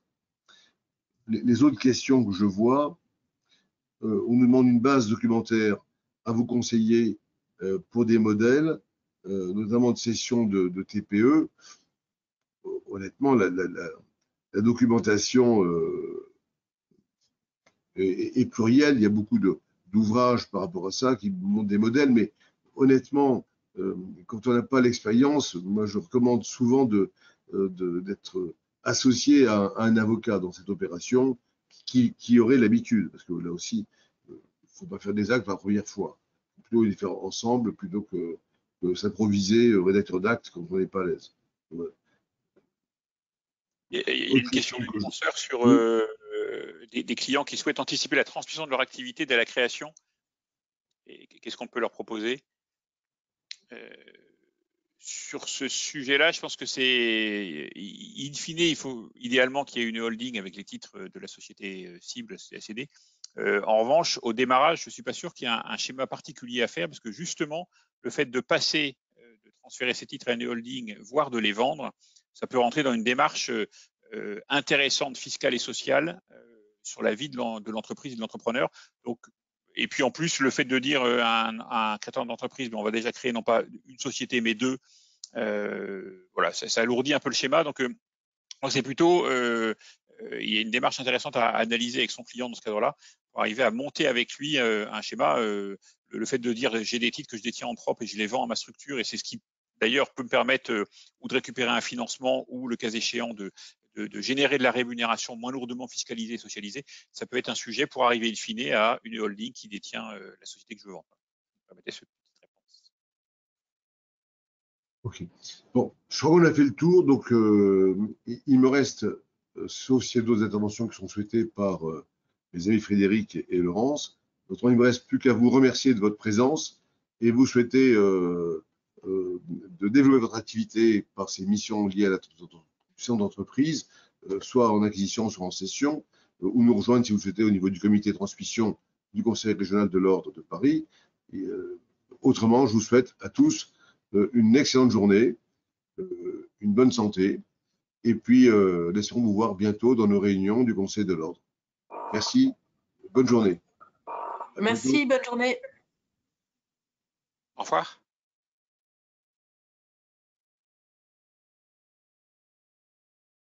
Les autres questions que je vois, on nous demande une base documentaire à vous conseiller pour des modèles, notamment de cession de TPE. Honnêtement, la documentation est plurielle. Il y a beaucoup d'ouvrages par rapport à ça qui montrent des modèles, mais honnêtement, quand on n'a pas l'expérience, moi je recommande souvent d'être associé à un avocat dans cette opération qui aurait l'habitude, parce que là aussi, il ne faut pas faire des actes la première fois. Il faut plutôt les faire ensemble plutôt que s'improviser rédacteur d'actes quand on n'est pas à l'aise. Voilà. Il y a une question du penseur sur des clients qui souhaitent anticiper la transmission de leur activité dès la création. Qu'est-ce qu'on peut leur proposer sur ce sujet-là? Je pense que c'est, in fine, il faut idéalement qu'il y ait une holding avec les titres de la société cible, CACD. En revanche, au démarrage, je ne suis pas sûr qu'il y ait un schéma particulier à faire, parce que justement, le fait de passer, de transférer ces titres à une holding, voire de les vendre, ça peut rentrer dans une démarche intéressante, fiscale et sociale, sur la vie de l'entreprise et de l'entrepreneur. Donc, et puis en plus, le fait de dire à un créateur d'entreprise, on va déjà créer non pas une société mais deux, voilà, ça alourdit un peu le schéma. Donc, c'est plutôt, il y a une démarche intéressante à analyser avec son client dans ce cadre-là, pour arriver à monter avec lui un schéma. Le fait de dire j'ai des titres que je détiens en propre et je les vends à ma structure, et c'est ce qui d'ailleurs peut me permettre ou de récupérer un financement, ou le cas échéant de générer de la rémunération moins lourdement fiscalisée et socialisée. Ça peut être un sujet pour arriver in fine à une holding qui détient la société que je veux vendre. Permettez cette petite réponse. Ok. Bon, je crois qu'on a fait le tour, donc il me reste, sauf s'il y a d'autres interventions qui sont souhaitées par mes amis Frédéric et Laurence, il ne me reste plus qu'à vous remercier de votre présence et vous souhaiter de développer votre activité par ces missions liées à la transmission d'entreprise, soit en acquisition, soit en cession, ou nous rejoindre si vous souhaitez au niveau du comité de transmission du Conseil régional de l'Ordre de Paris. Et, autrement, je vous souhaite à tous une excellente journée, une bonne santé, et puis laisserons vous voir bientôt dans nos réunions du Conseil de l'Ordre. Merci, bonne journée. Merci, bonne journée. Au revoir.